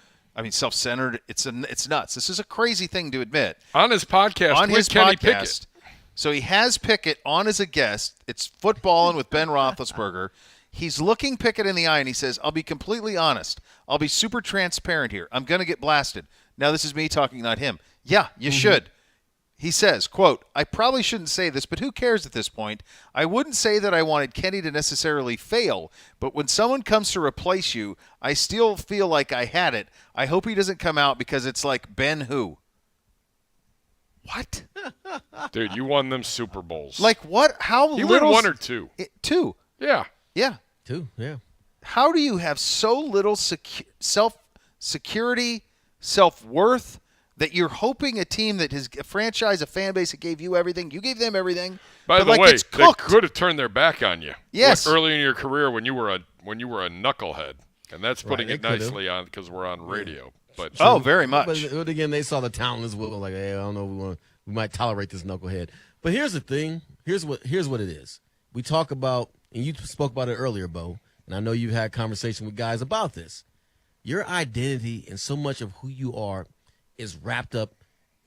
self-centered. It's nuts. This is a crazy thing to admit. On his podcast, Kenny Pickett. So he has Pickett on as a guest. It's footballing with Ben Roethlisberger. He's looking Pickett in the eye, and he says, I'll be completely honest. I'll be super transparent here. I'm going to get blasted. Now, this is me talking, not him. Yeah, you should. He says, quote, I probably shouldn't say this, but who cares at this point? I wouldn't say that I wanted Kenny to necessarily fail, but when someone comes to replace you, I still feel like I had it. I hope he doesn't come out because it's like Ben who? What? Dude, you won them Super Bowls. Like what? How you little? won one or two. Two. Yeah. Yeah. Two, yeah. How do you have so little self-security, self-worth that you're hoping a team that has a franchise, a fan base that gave you everything, you gave them everything. By the way, it's they cooked. could have turned their back on you. Yes. Early in your career when you were a knucklehead, and that's putting Right, it nicely on because we're on radio. But Very much. But again, they saw the talent as well. Like, hey, I don't know, we might tolerate this knucklehead. But here's the thing. Here's what it is. We talk about, and you spoke about it earlier, Bo, and I know you've had conversation with guys about this. Your identity and so much of who you are is wrapped up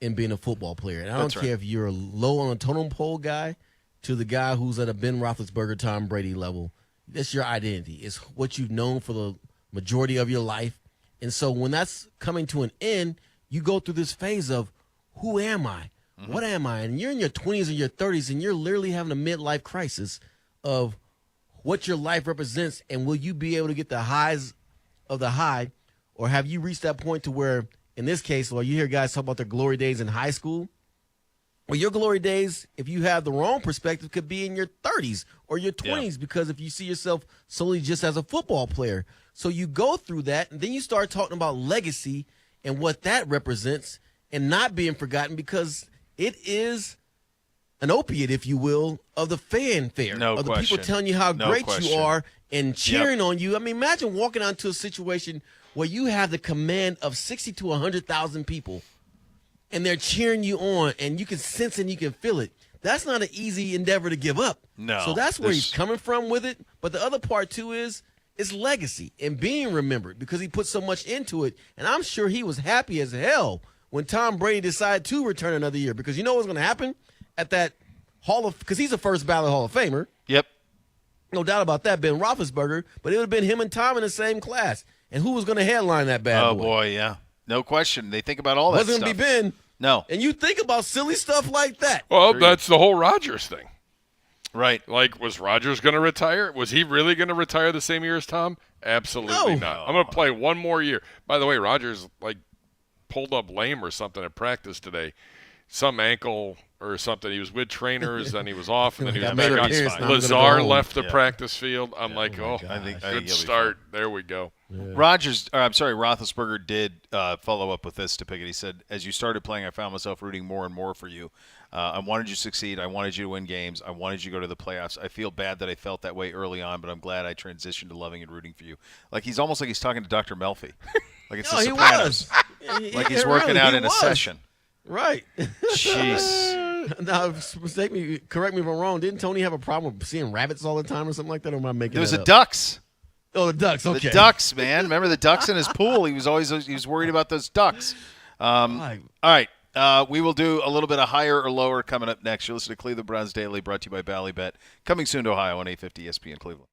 in being a football player. And I don't care if you're a low on a totem pole guy to the guy who's at a Ben Roethlisberger, Tom Brady level. That's your identity. It's what you've known for the majority of your life. And so when that's coming to an end, you go through this phase of, who am I? Mm-hmm. What am I? And you're in your 20s or your 30s, and you're literally having a midlife crisis of what your life represents, and will you be able to get the highs of the high, or have you reached that point to where, in this case, you hear guys talk about their glory days in high school, well, your glory days, if you have the wrong perspective, could be in your 30s or your 20s, because if you see yourself solely just as a football player. So you go through that, and then you start talking about legacy and what that represents and not being forgotten, because it is an opiate, if you will, of the fanfare. No of the question. people telling you how great question. you are and cheering on you. I mean, imagine walking out into a situation where you have the command of 60 to 100,000 people, and they're cheering you on, and you can sense and you can feel it. That's not an easy endeavor to give up. No. So that's where he's coming from with it. But the other part, too, is it's legacy and being remembered, because he put so much into it. And I'm sure he was happy as hell when Tom Brady decided to return another year, because you know what's going to happen at that because he's a first ballot Hall of Famer. Yep. No doubt about that, Ben Roethlisberger, but it would have been him and Tom in the same class. And who was going to headline that bad boy? Oh, boy, yeah. No question. They think about all that Wasn't stuff. going to be Ben. No. And you think about silly stuff like that. Well, that's the whole Rodgers thing. Right. Like, was Rodgers going to retire? Was he really going to retire the same year as Tom? Absolutely not. I'm going to play one more year. By the way, Rodgers, pulled up lame or something at practice today. Some ankle or something. He was with trainers, then he was off, and then he was back on. Lazar left the practice field. I'm I think good start. There we go. Yeah. Roethlisberger did follow up with this to Pickett. He said, as you started playing, I found myself rooting more and more for you. I wanted you to succeed. I wanted you to win games. I wanted you to go to the playoffs. I feel bad that I felt that way early on, but I'm glad I transitioned to loving and rooting for you. He's almost like he's talking to Dr. Melfi. Like it's the Sopranos. Like he's working out in a session. Right. Jeez. Now, correct me if I'm wrong. Didn't Tony have a problem with seeing rabbits all the time or something like that? Or am I making There was that the up? ducks. Oh, the ducks. Okay. The ducks, man. Remember the ducks in his pool? He was worried about those ducks. All right. We will do a little bit of higher or lower coming up next. You're listening to Cleveland Browns Daily, brought to you by Ballybet. Coming soon to Ohio on 850 ESPN Cleveland.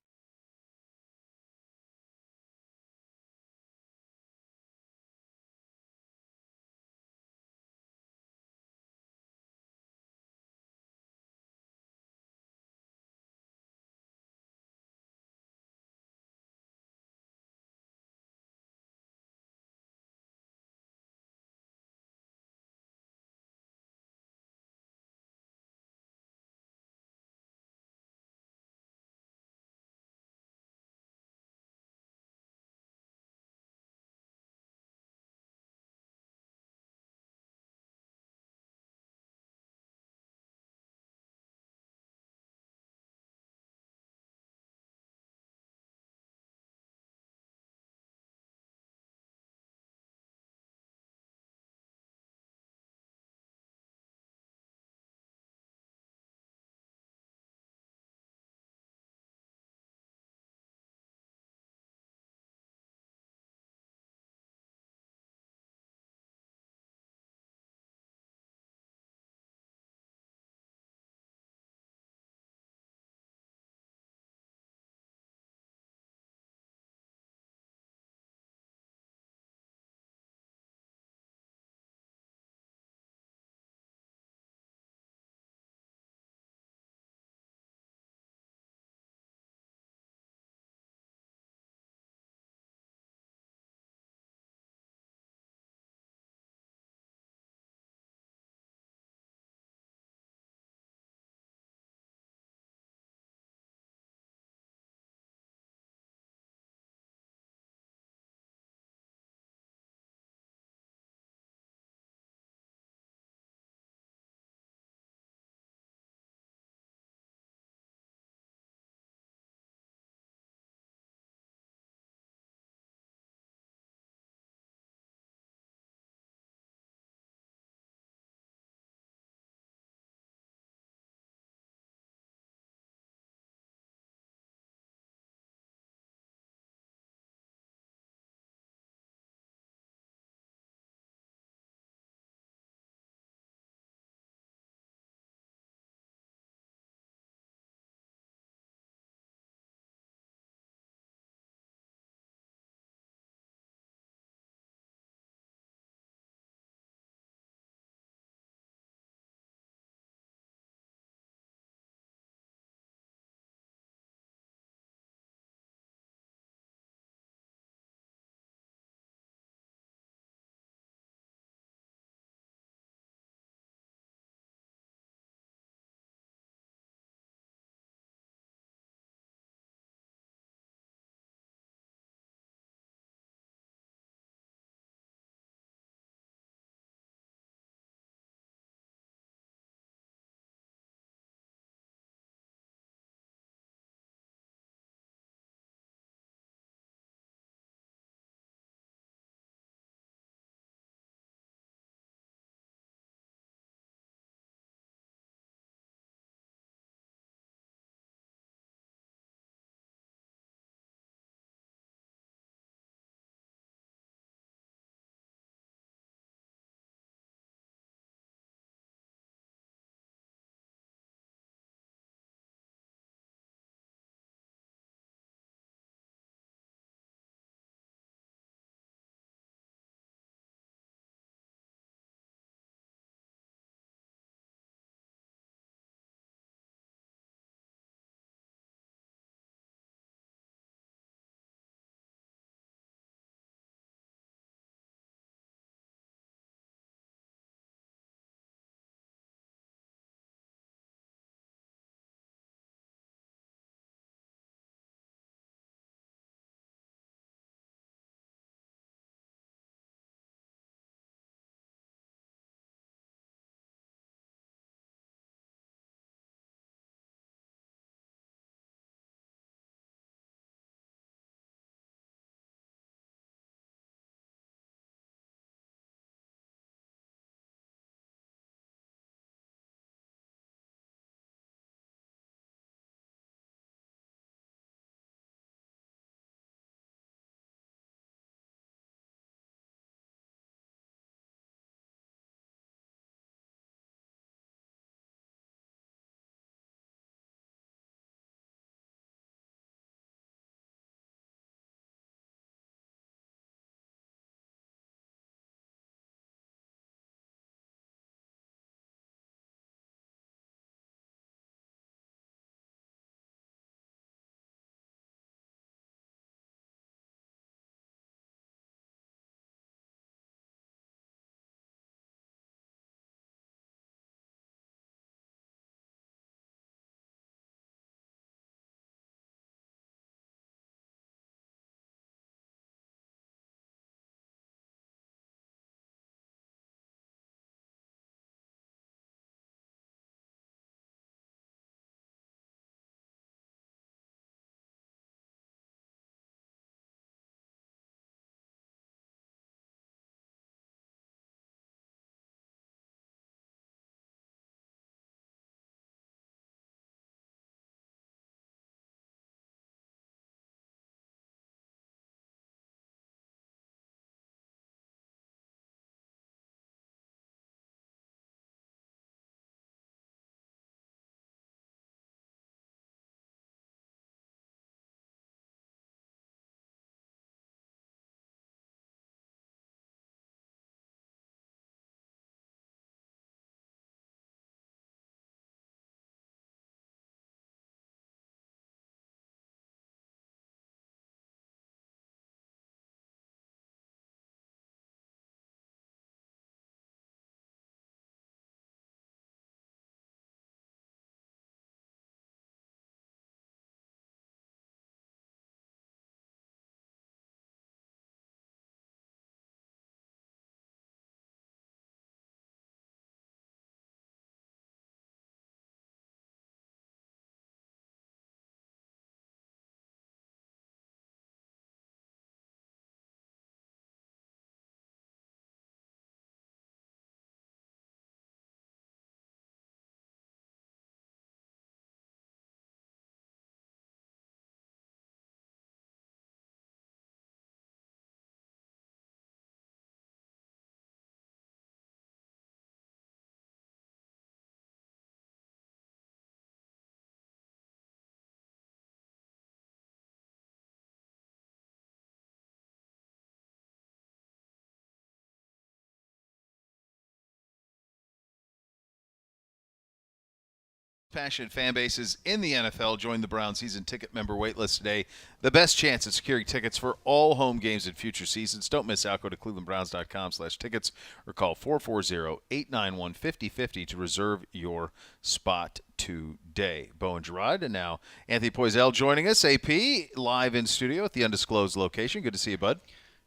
Passionate fan bases in the NFL. Join the Brown season ticket member waitlist today. The best chance at securing tickets for all home games in future seasons. Don't miss out. Go to clevelandbrowns.com/tickets or call 440-891-5050 to reserve your spot today. Bo and Gerard, and now Anthony Poisel joining us. AP live in studio at the undisclosed location. Good to see you, bud.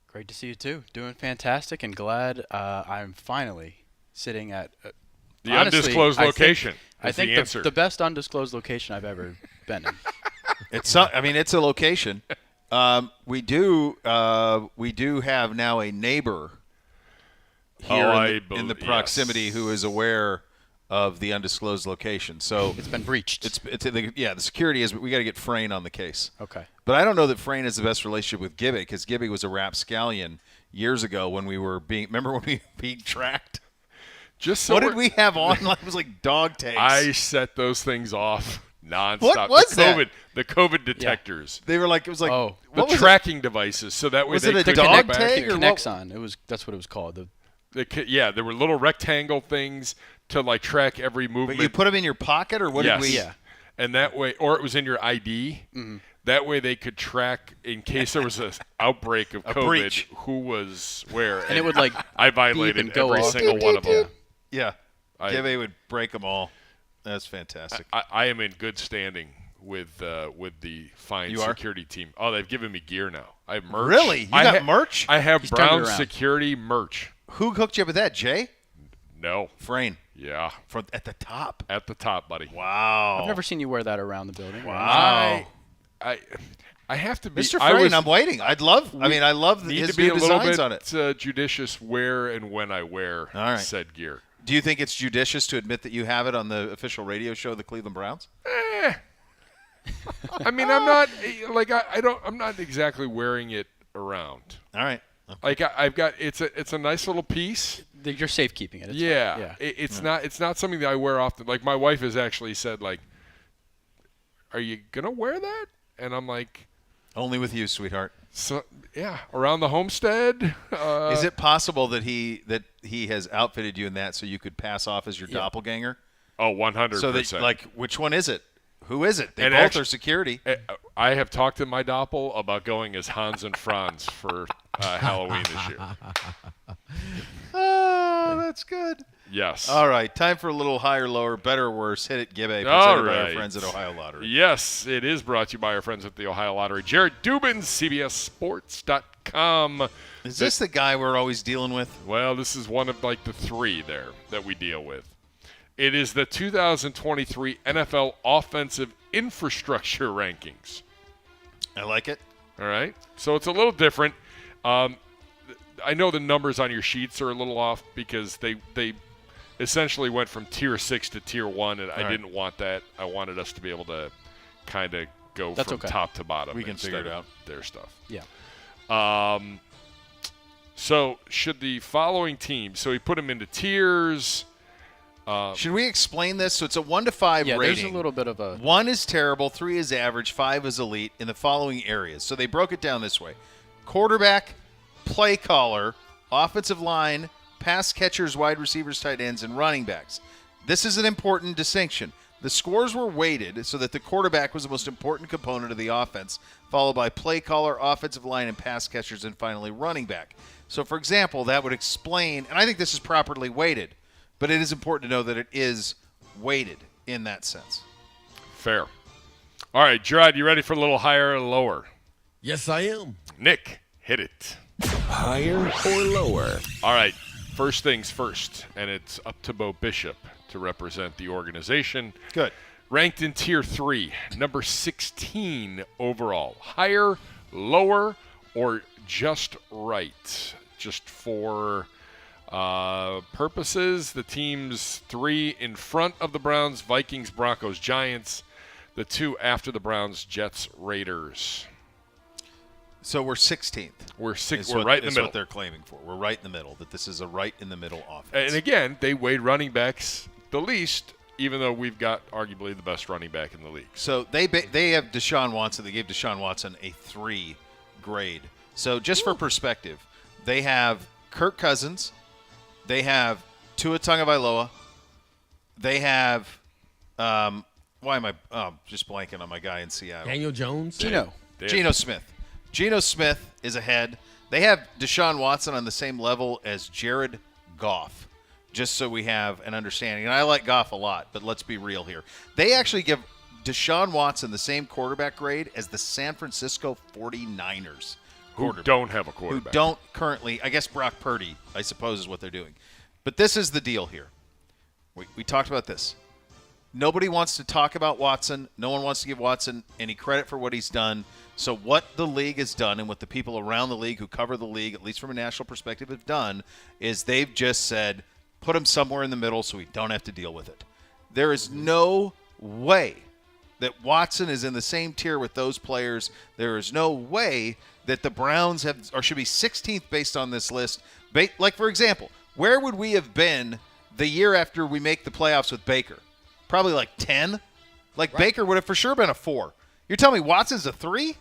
Great to see you too. Doing fantastic, and glad I'm finally sitting at the undisclosed location. I think the best undisclosed location I've ever been in. It's a location. We do have now a neighbor here in the proximity who is aware of the undisclosed location. So it's been breached. The security is. We got to get Frayne on the case. Okay. But I don't know that Frayne has the best relationship with Gibby, because Gibby was a rapscallion years ago when we were remember when we were being tracked. What did we have on? It was like dog tags. I set those things off nonstop. What was that? The COVID detectors. Yeah. They were like, it was like the tracking devices, so that way was they it a could dog connect tag or connects on. That's what it was called. There were little rectangle things to like track every movement. But you put them in your pocket, or what did we? Yeah. And that way, or it was in your ID. Mm-hmm. That way they could track in case there was an outbreak of COVID, breach. who was where. And it would I violated every single one of them. Yeah. Gibby would break them all. That's fantastic. I am in good standing with the fine security team. Oh, they've given me gear now. I have merch. Really? You got merch? I have Brown security merch. Who hooked you up with that, Jay? No. Frayne. Yeah. At the top. At the top, buddy. Wow. I've never seen you wear that around the building. Wow. I have to be. Mr. Frayne, I'm waiting. I love his new designs on it. Need to be a little bit judicious where and when I wear said gear. Do you think it's judicious to admit that you have it on the official radio show of the Cleveland Browns? I mean, I'm not I'm not exactly wearing it around. All right. Okay. Like I've got it's a nice little piece. You're safekeeping it. Yeah. It's not something that I wear often. Like my wife has actually said, like, "Are you gonna wear that?" And I'm like, "Only with you, sweetheart." So yeah, around the homestead. Is it possible that he has outfitted you in that so you could pass off as your doppelganger? Oh, 100%. So that, which one is it? Who is it? They both are security. I have talked to my doppel about going as Hans and Franz for Halloween this year. Oh, that's good. Yes. All right. Time for a little higher, lower, better, or worse. Hit it, Gibby. Presented by our friends at Ohio Lottery. Yes, it is brought to you by our friends at the Ohio Lottery. Jared Dubin, CBSSports.com. Is this the guy we're always dealing with? Well, this is one of the three there that we deal with. It is the 2023 NFL Offensive Infrastructure Rankings. I like it. All right. So it's a little different. I know the numbers on your sheets are a little off because they essentially went from Tier 6 to Tier 1, and I didn't want that. I wanted us to be able to kind of go from top to bottom. We can figure it out. Their stuff. Yeah. So should the following teams, so we put them into tiers. Should we explain this? So it's a 1 to 5 rating. There's a little bit of a 1 is terrible, 3 is average, 5 is elite in the following areas. So they broke it down this way: quarterback, play caller, offensive line, pass catchers, wide receivers, tight ends, and running backs. This is an important distinction. The scores were weighted so that the quarterback was the most important component of the offense, followed by play caller, offensive line, and pass catchers, and finally running back. So, for example, that would explain, and I think this is properly weighted, but it is important to know that it is weighted in that sense. Fair. All right, Gerard, you ready for a little higher or lower? Yes, I am. Nick, hit it. Higher or lower? All right, first things first, and it's up to Bo Bishop to represent the organization. Good. Ranked in Tier 3, number 16 overall. Higher, lower, or just right? Just for purposes, the teams 3 in front of the Browns: Vikings, Broncos, Giants. The 2 after the Browns: Jets, Raiders. So we're 16th. We're right in the middle. That's what they're claiming for. We're right in the middle, that this is a right-in-the-middle offense. And again, they weighed running backs the least, even though we've got arguably the best running back in the league. So they have Deshaun Watson. They gave Deshaun Watson a 3 grade. So just for perspective, they have Kirk Cousins. They have Tua Tagovailoa. They have Why am I just blanking on my guy in Seattle? Daniel Jones. Geno. Geno Smith. Geno Smith is ahead. They have Deshaun Watson on the same level as Jared Goff, just so we have an understanding. And I like Goff a lot, but let's be real here. They actually give Deshaun Watson the same quarterback grade as the San Francisco 49ers. Who don't have a quarterback. Who don't currently, I guess Brock Purdy, I suppose, is what they're doing. But this is the deal here. We talked about this. Nobody wants to talk about Watson. No one wants to give Watson any credit for what he's done. So what the league has done and what the people around the league who cover the league, at least from a national perspective, have done is they've just said, put him somewhere in the middle so we don't have to deal with it. There is no way that Watson is in the same tier with those players. There is no way that the Browns have or should be 16th based on this list. Like, for example, where would we have been the year after we make the playoffs with Baker? Probably like 10. Like right. Baker would have for sure been a 4. You're telling me Watson's a 3?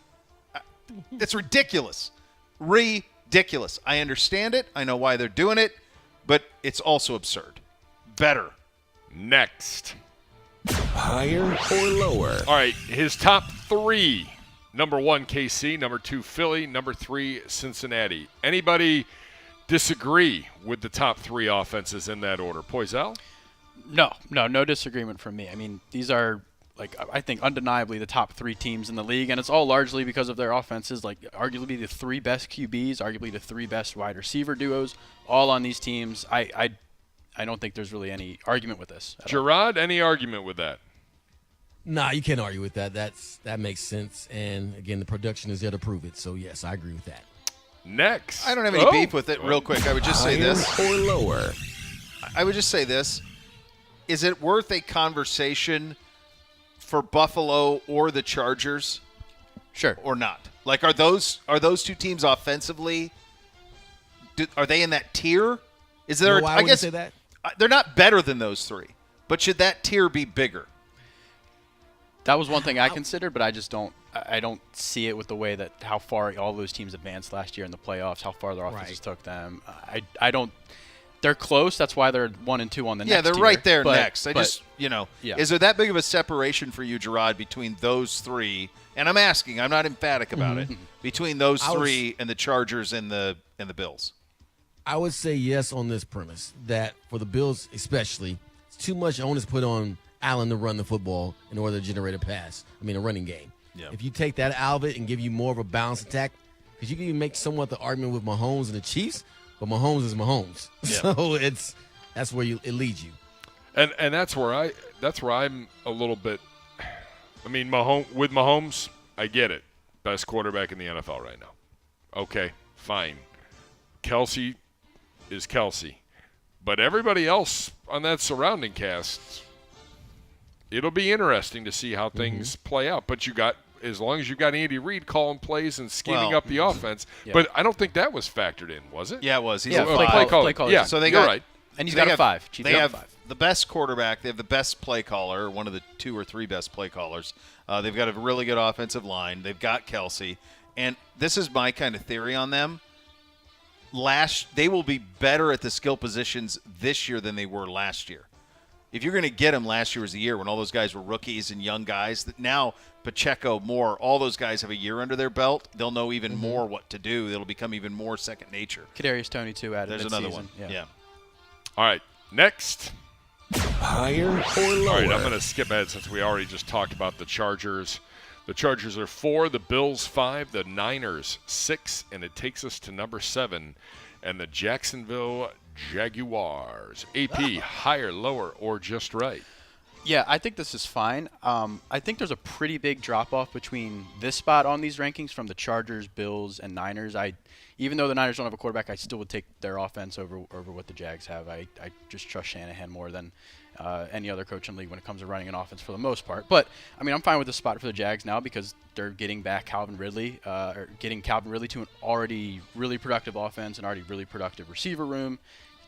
It's ridiculous. Ridiculous. I understand it. I know why they're doing it, but it's also absurd. Better. Next. Higher or lower? All right, his top 3. Number 1, KC. Number 2, Philly. Number 3, Cincinnati. Anybody disagree with the top 3 offenses in that order? Poisel? No disagreement from me. I mean, these are, I think undeniably the top 3 teams in the league, and it's all largely because of their offenses, arguably the 3 best QBs, arguably the 3 best wide receiver duos, all on these teams. I don't think there's really any argument with this. Gerard, any argument with that? Nah, you can't argue with that. That makes sense. And, again, the production is there to prove it. So, yes, I agree with that. Next. I don't have any beef with it. Real quick, I would just say this. Higher or lower? I would just say this. Is it worth a conversation for Buffalo or the Chargers? Sure. Or not? Like, are those 2 teams offensively, are they in that tier? Is there? Why I would guess you say that? They're not better than those 3. But should that tier be bigger? That was one thing I considered, but I just don't see it with the way that how far all those teams advanced last year in the playoffs, how far their offenses took them. I don't. They're close. That's why they're 1 and 2 on the next. Yeah, they're tier. right there but, next. Is there that big of a separation for you, Gerard, between those 3? And I'm asking. I'm not emphatic about it. Between those 3 and the Chargers and the Bills. I would say yes on this premise that for the Bills especially, it's too much onus put on Allen to run the football in order to generate a running game. Yeah. If you take that out of it and give you more of a balanced attack, because you can even make somewhat the argument with Mahomes and the Chiefs, but Mahomes is Mahomes. Yeah. So that's where it leads you. And that's where I'm a little bit. I mean, Mahomes, I get it. Best quarterback in the NFL right now. Okay, fine. Kelsey is Kelsey. But everybody else on that surrounding cast, it'll be interesting to see how things play out. But as long as you got Andy Reid calling plays and scheming up the offense. Yeah. But I don't think that was factored in, was it? Yeah, it was. He's play caller. Yeah, so you're right. And he's got a 5. They have the best quarterback. They have the best play caller, one of the 2 or 3 best play callers. They've got a really good offensive line. They've got Kelsey. And this is my kind of theory on them. They will be better at the skill positions this year than they were last year. If you're going to get them, last year was the year when all those guys were rookies and young guys. That now Pacheco, Moore, all those guys have a year under their belt. They'll know even more what to do. It'll become even more second nature. Kadarius Toney too added. There's another one. Yeah. All right, next. Higher or lower? All right, I'm going to skip ahead since we already just talked about the Chargers. The Chargers are 4, the Bills 5, the Niners 6, and it takes us to number 7, and the Jacksonville Jaguars. AP, higher, lower, or just right? Yeah, I think this is fine. I think there's a pretty big drop-off between this spot on these rankings from the Chargers, Bills, and Niners. Even though the Niners don't have a quarterback, I still would take their offense over what the Jags have. I just trust Shanahan more than any other coach in the league when it comes to running an offense for the most part. But, I mean, I'm fine with the spot for the Jags now because they're getting back Calvin Ridley, or getting Calvin Ridley to an already really productive offense and already really productive receiver room.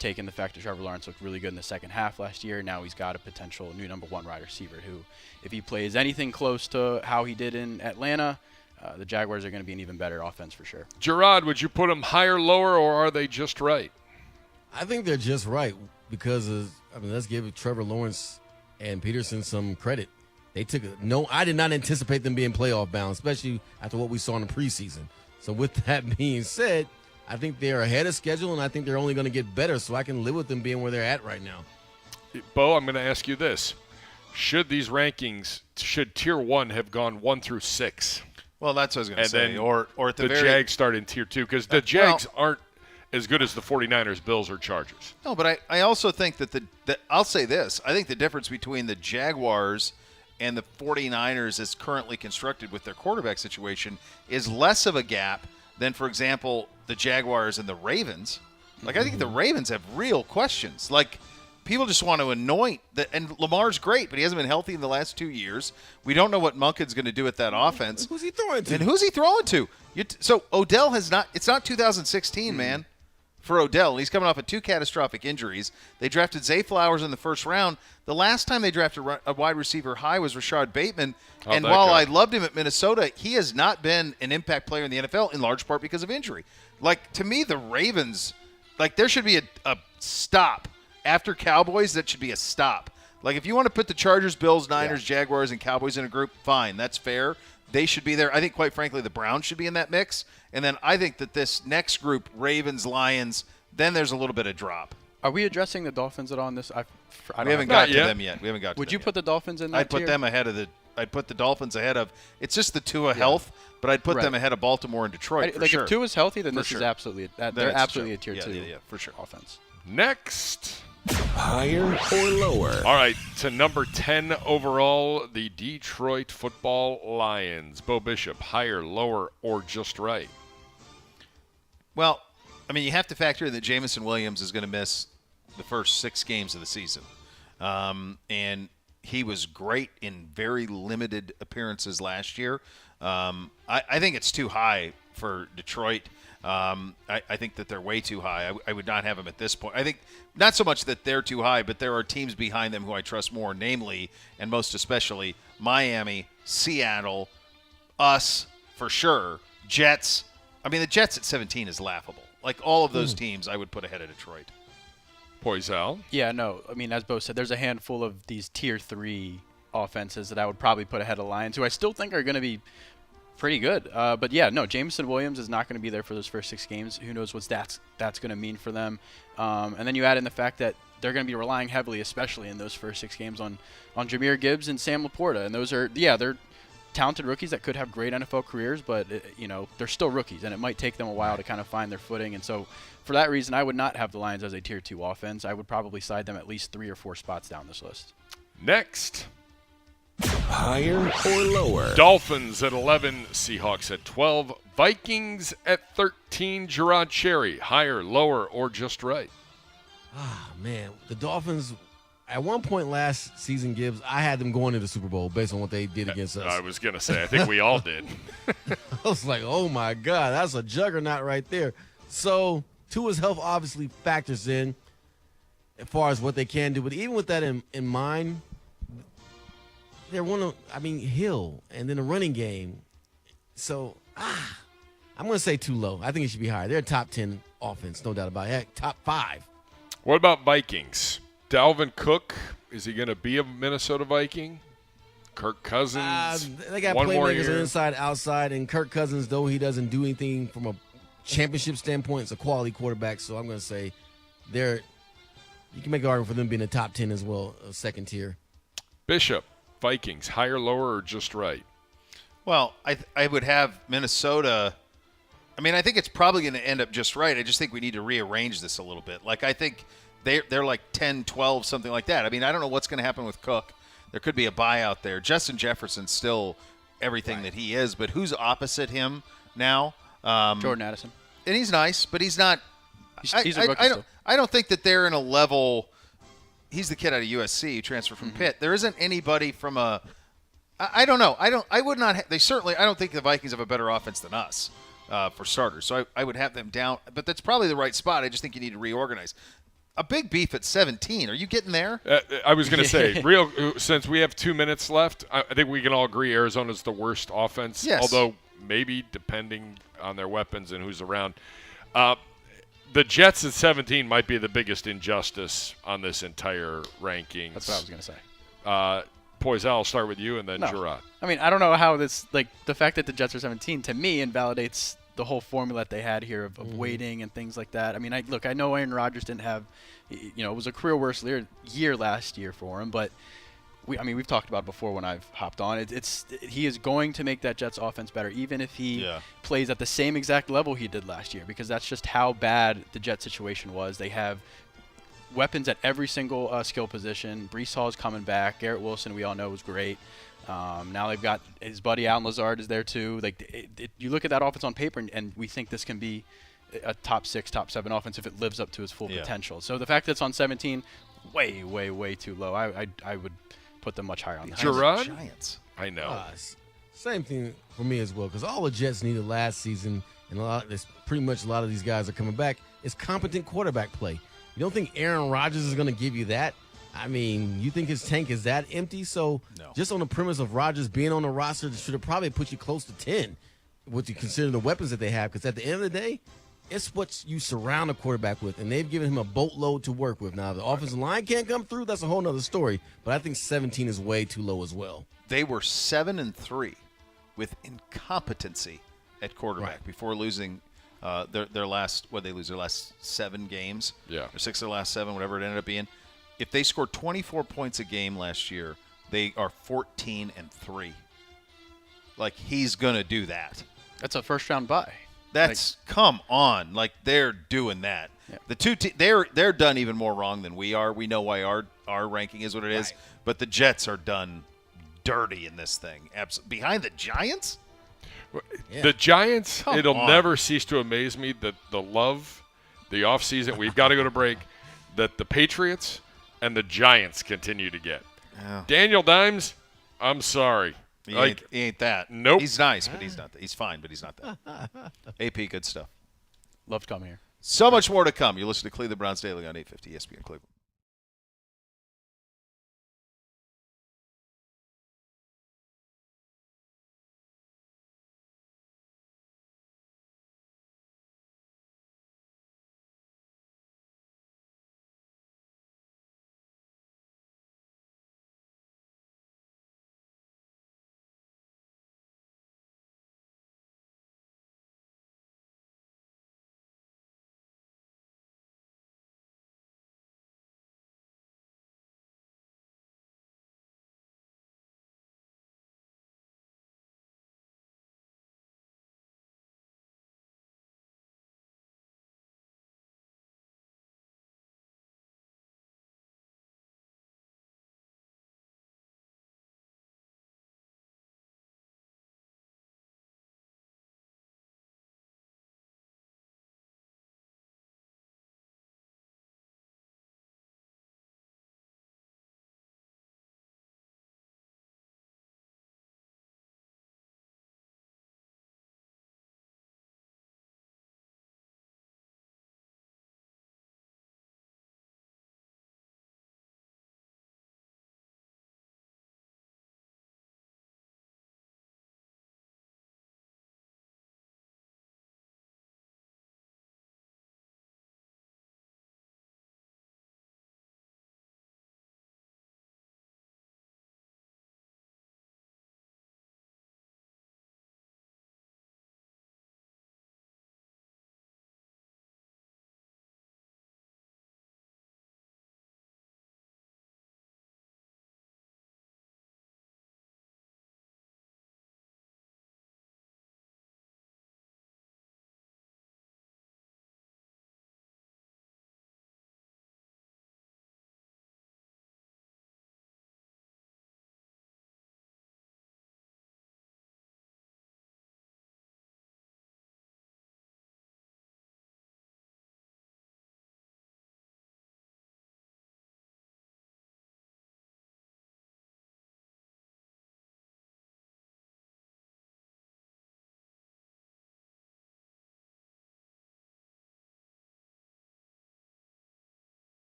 Taking the fact that Trevor Lawrence looked really good in the second half last year, now he's got a potential new number 1 wide receiver who, if he plays anything close to how he did in Atlanta, the Jaguars are going to be an even better offense for sure. Gerard, would you put them higher, lower, or are they just right? I think they're just right because let's give Trevor Lawrence and Peterson some credit. I did not anticipate them being playoff bound, especially after what we saw in the preseason. So with that being said, I think they're ahead of schedule, and I think they're only going to get better, so I can live with them being where they're at right now. Bo, I'm going to ask you this. Should these rankings, should Tier 1 have gone 1 through 6? Well, that's what I was going to say. Then or at the Jags start in Tier 2, because the Jags aren't as good as the 49ers, Bills, or Chargers. No, but I also think that I'll say this. I think the difference between the Jaguars and the 49ers as currently constructed with their quarterback situation is less of a gap than, for example, the Jaguars and the Ravens. Like, I think the Ravens have real questions. Like, people just want to anoint and Lamar's great, but he hasn't been healthy in the last 2 years. We don't know what Monken's going to do with that offense. Who's he throwing to? And who's he throwing to? So Odell has not – it's not 2016, man, for Odell. He's coming off of 2 catastrophic injuries. They drafted Zay Flowers in the first round. The last time they drafted a wide receiver high was Rashad Bateman. And while I loved him at Minnesota, he has not been an impact player in the NFL in large part because of injury. Like, to me, the Ravens, like, there should be a stop. After Cowboys, that should be a stop. Like, if you want to put the Chargers, Bills, Niners, Jaguars, and Cowboys in a group, fine. That's fair. They should be there. I think, quite frankly, the Browns should be in that mix. And then I think that this next group, Ravens, Lions, then there's a little bit of drop. Are we addressing the Dolphins at all in this? We haven't got to them yet. We haven't got to Would them you yet. put the Dolphins in that I'd put tier? them ahead of I'd put the Dolphins ahead of – it's just the Tua health, but I'd put them ahead of Baltimore and Detroit for sure. If Tua's healthy, then For this sure. is absolutely – they're That's absolutely true. a tier 2 Yeah, for sure. offense. Next. Higher or lower? All right, to number 10 overall, the Detroit Football Lions. Bo Bishop, higher, lower, or just right? Well, I mean, you have to factor in that Jameson Williams is going to miss the first 6 games of the season. And he was great in very limited appearances last year. I think it's too high for Detroit. I think that they're way too high. I would not have them at this point. I think not so much that they're too high, but there are teams behind them who I trust more, namely, and most especially, Miami, Seattle, us, for sure, Jets. I mean, the Jets at 17 is laughable. Like, all of those teams I would put ahead of Detroit. Poisal? Yeah, no. I mean, as Bo said, there's a handful of these tier 3 offenses that I would probably put ahead of Lions, who I still think are going to be pretty good. But, yeah, no, Jameson Williams is not going to be there for those first 6 games. Who knows what that's going to mean for them. And then you add in the fact that they're going to be relying heavily, especially in those first 6 games, on Jahmyr Gibbs and Sam Laporta. And those are, they're talented rookies that could have great NFL careers, but, they're still rookies, and it might take them a while to kind of find their footing. And so for that reason, I would not have the Lions as a tier 2 offense. I would probably side them at least 3 or 4 spots down this list. Next. Higher or lower? Dolphins at 11, Seahawks at 12, Vikings at 13, Gerard Cherry, higher, lower, or just right? Ah, man, the Dolphins, at one point last season, Gibbs, I had them going to the Super Bowl based on what they did against us. I was going to say, I think we all did. I was like, oh, my God, that's a juggernaut right there. So Tua's health obviously factors in as far as what they can do. But even with that in mind, they're Hill and then a running game. So, I'm going to say too low. I think it should be higher. They're a top 10 offense, no doubt about it. Heck, top 5. What about Vikings? Dalvin Cook, is he going to be a Minnesota Viking? Kirk Cousins, they got one more playmakers year. inside, outside, and Kirk Cousins, though he doesn't do anything from a championship standpoint, is a quality quarterback. So I'm going to say you can make an argument for them being a top 10 as well, a second tier. Bishop, Vikings, higher, lower, or just right? Well, I would have Minnesota. I mean, I think it's probably going to end up just right. I just think we need to rearrange this a little bit. Like, I think they're like 10, 12, something like that. I mean, I don't know what's going to happen with Cook. There could be a buyout there. Justin Jefferson's still everything that he is, but who's opposite him now? Jordan Addison. And he's nice, but he's not. He's a rookie still. I don't think that they're in a level. He's the kid out of USC who transferred from Pitt. There isn't anybody from a. I don't know. I would not. They certainly. I don't think the Vikings have a better offense than us for starters. So I would have them down. But that's probably the right spot. I just think you need to reorganize. A big beef at 17. Are you getting there? I was going to say, since we have 2 minutes left, I think we can all agree Arizona's the worst offense. Yes. Although maybe depending on their weapons and who's around. The Jets at 17 might be the biggest injustice on this entire rankings. That's what I was going to say. Poisal, I'll start with you and then No. Gerard. I mean, I don't know how this, like, the fact that the Jets are 17 to me invalidates the whole formula that they had here of waiting and things like that. I mean, I know Aaron Rodgers didn't have, it was a career worst year last year for him, but we've talked about it before when I've hopped on. He is going to make that Jets offense better, even if he plays at the same exact level he did last year, because that's just how bad the Jets situation was. They have weapons at every single skill position. Brees Hall is coming back. Garrett Wilson, we all know, was great. Now they've got his buddy Allen Lazard is there too. Like you look at that offense on paper, and we think this can be a top 6, top 7 offense if it lives up to its full potential. So the fact that it's on 17, way, way, way too low. I would put them much higher on that. Gerard? Giants. I know. Same thing for me as well, because all the Jets needed last season, and pretty much a lot of these guys are coming back, is competent quarterback play. You don't think Aaron Rodgers is going to give you that? I mean, you think his tank is that empty? So just on the premise of Rodgers being on the roster, should have probably put you close to 10, what you consider the weapons that they have. Because at the end of the day, it's what you surround a quarterback with, and they've given him a boatload to work with. Now, if the offensive line can't come through, that's a whole other story. But I think 17 is way too low as well. They were 7-3 with incompetency at quarterback before losing their last. What they lose their last 7 games? Yeah, or 6 of the last 7, whatever it ended up being. If they scored 24 points a game last year, they are 14-3. Like, he's gonna do that. That's a first-round bye. That's come on, like they're doing that. Yeah. The two they're done even more wrong than we are. We know why our ranking is what it is, but the Jets are done dirty in this thing. Behind the Giants. Yeah. The Giants. It'll never cease to amaze me that the offseason. We've got to go to break. That the Patriots and the Giants continue to get. Yeah. Daniel Dimes, I'm sorry. He ain't that. Nope. He's nice, but he's not that. He's fine, but he's not that. AP, good stuff. Love coming here. So much more to come. You listen to Cleveland Browns Daily on 850 ESPN Cleveland.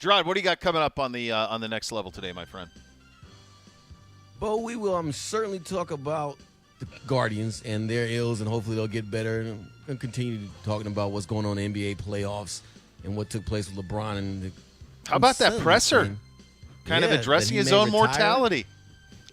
Gerard, what do you got coming up on the next level today, my friend? Bo, we will certainly talk about the Guardians and their ills, and hopefully they'll get better. And continue talking about what's going on in the NBA playoffs and what took place with LeBron. And how about that presser? Kind of addressing his own mortality.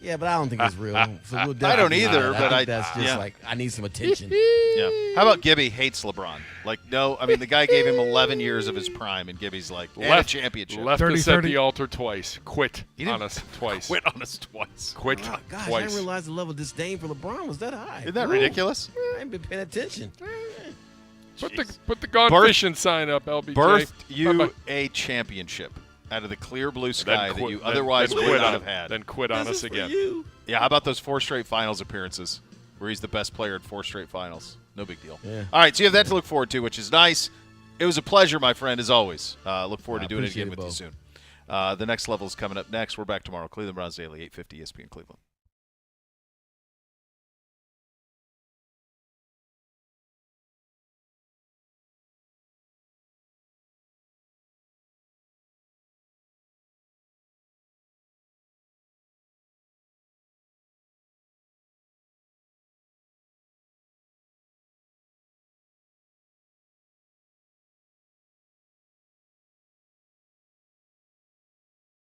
Yeah, but I don't think it's real. So we'll I don't either, but I think that's just like, I need some attention. Yeah. How about Gibby hates LeBron? Like, no, I mean, the guy gave him 11 years of his prime, and Gibby's like, a championship. Left us at the altar twice. Quit on us twice. Quit on us twice. Quit Gosh, twice. I didn't realize the level of disdain for LeBron was that high. Isn't that ridiculous? I ain't been paying attention. Put the gone fishing sign up, LBJ. Birthed you a championship out of the clear blue sky that you otherwise would not have had. Then quit on us again. Yeah, how about those 4 straight finals appearances where he's the best player at 4 straight finals? No big deal. Yeah. All right, so you have that to look forward to, which is nice. It was a pleasure, my friend, as always. Look forward to doing it again with you soon. The next level is coming up next. We're back tomorrow. Cleveland Browns Daily, 850 ESPN Cleveland.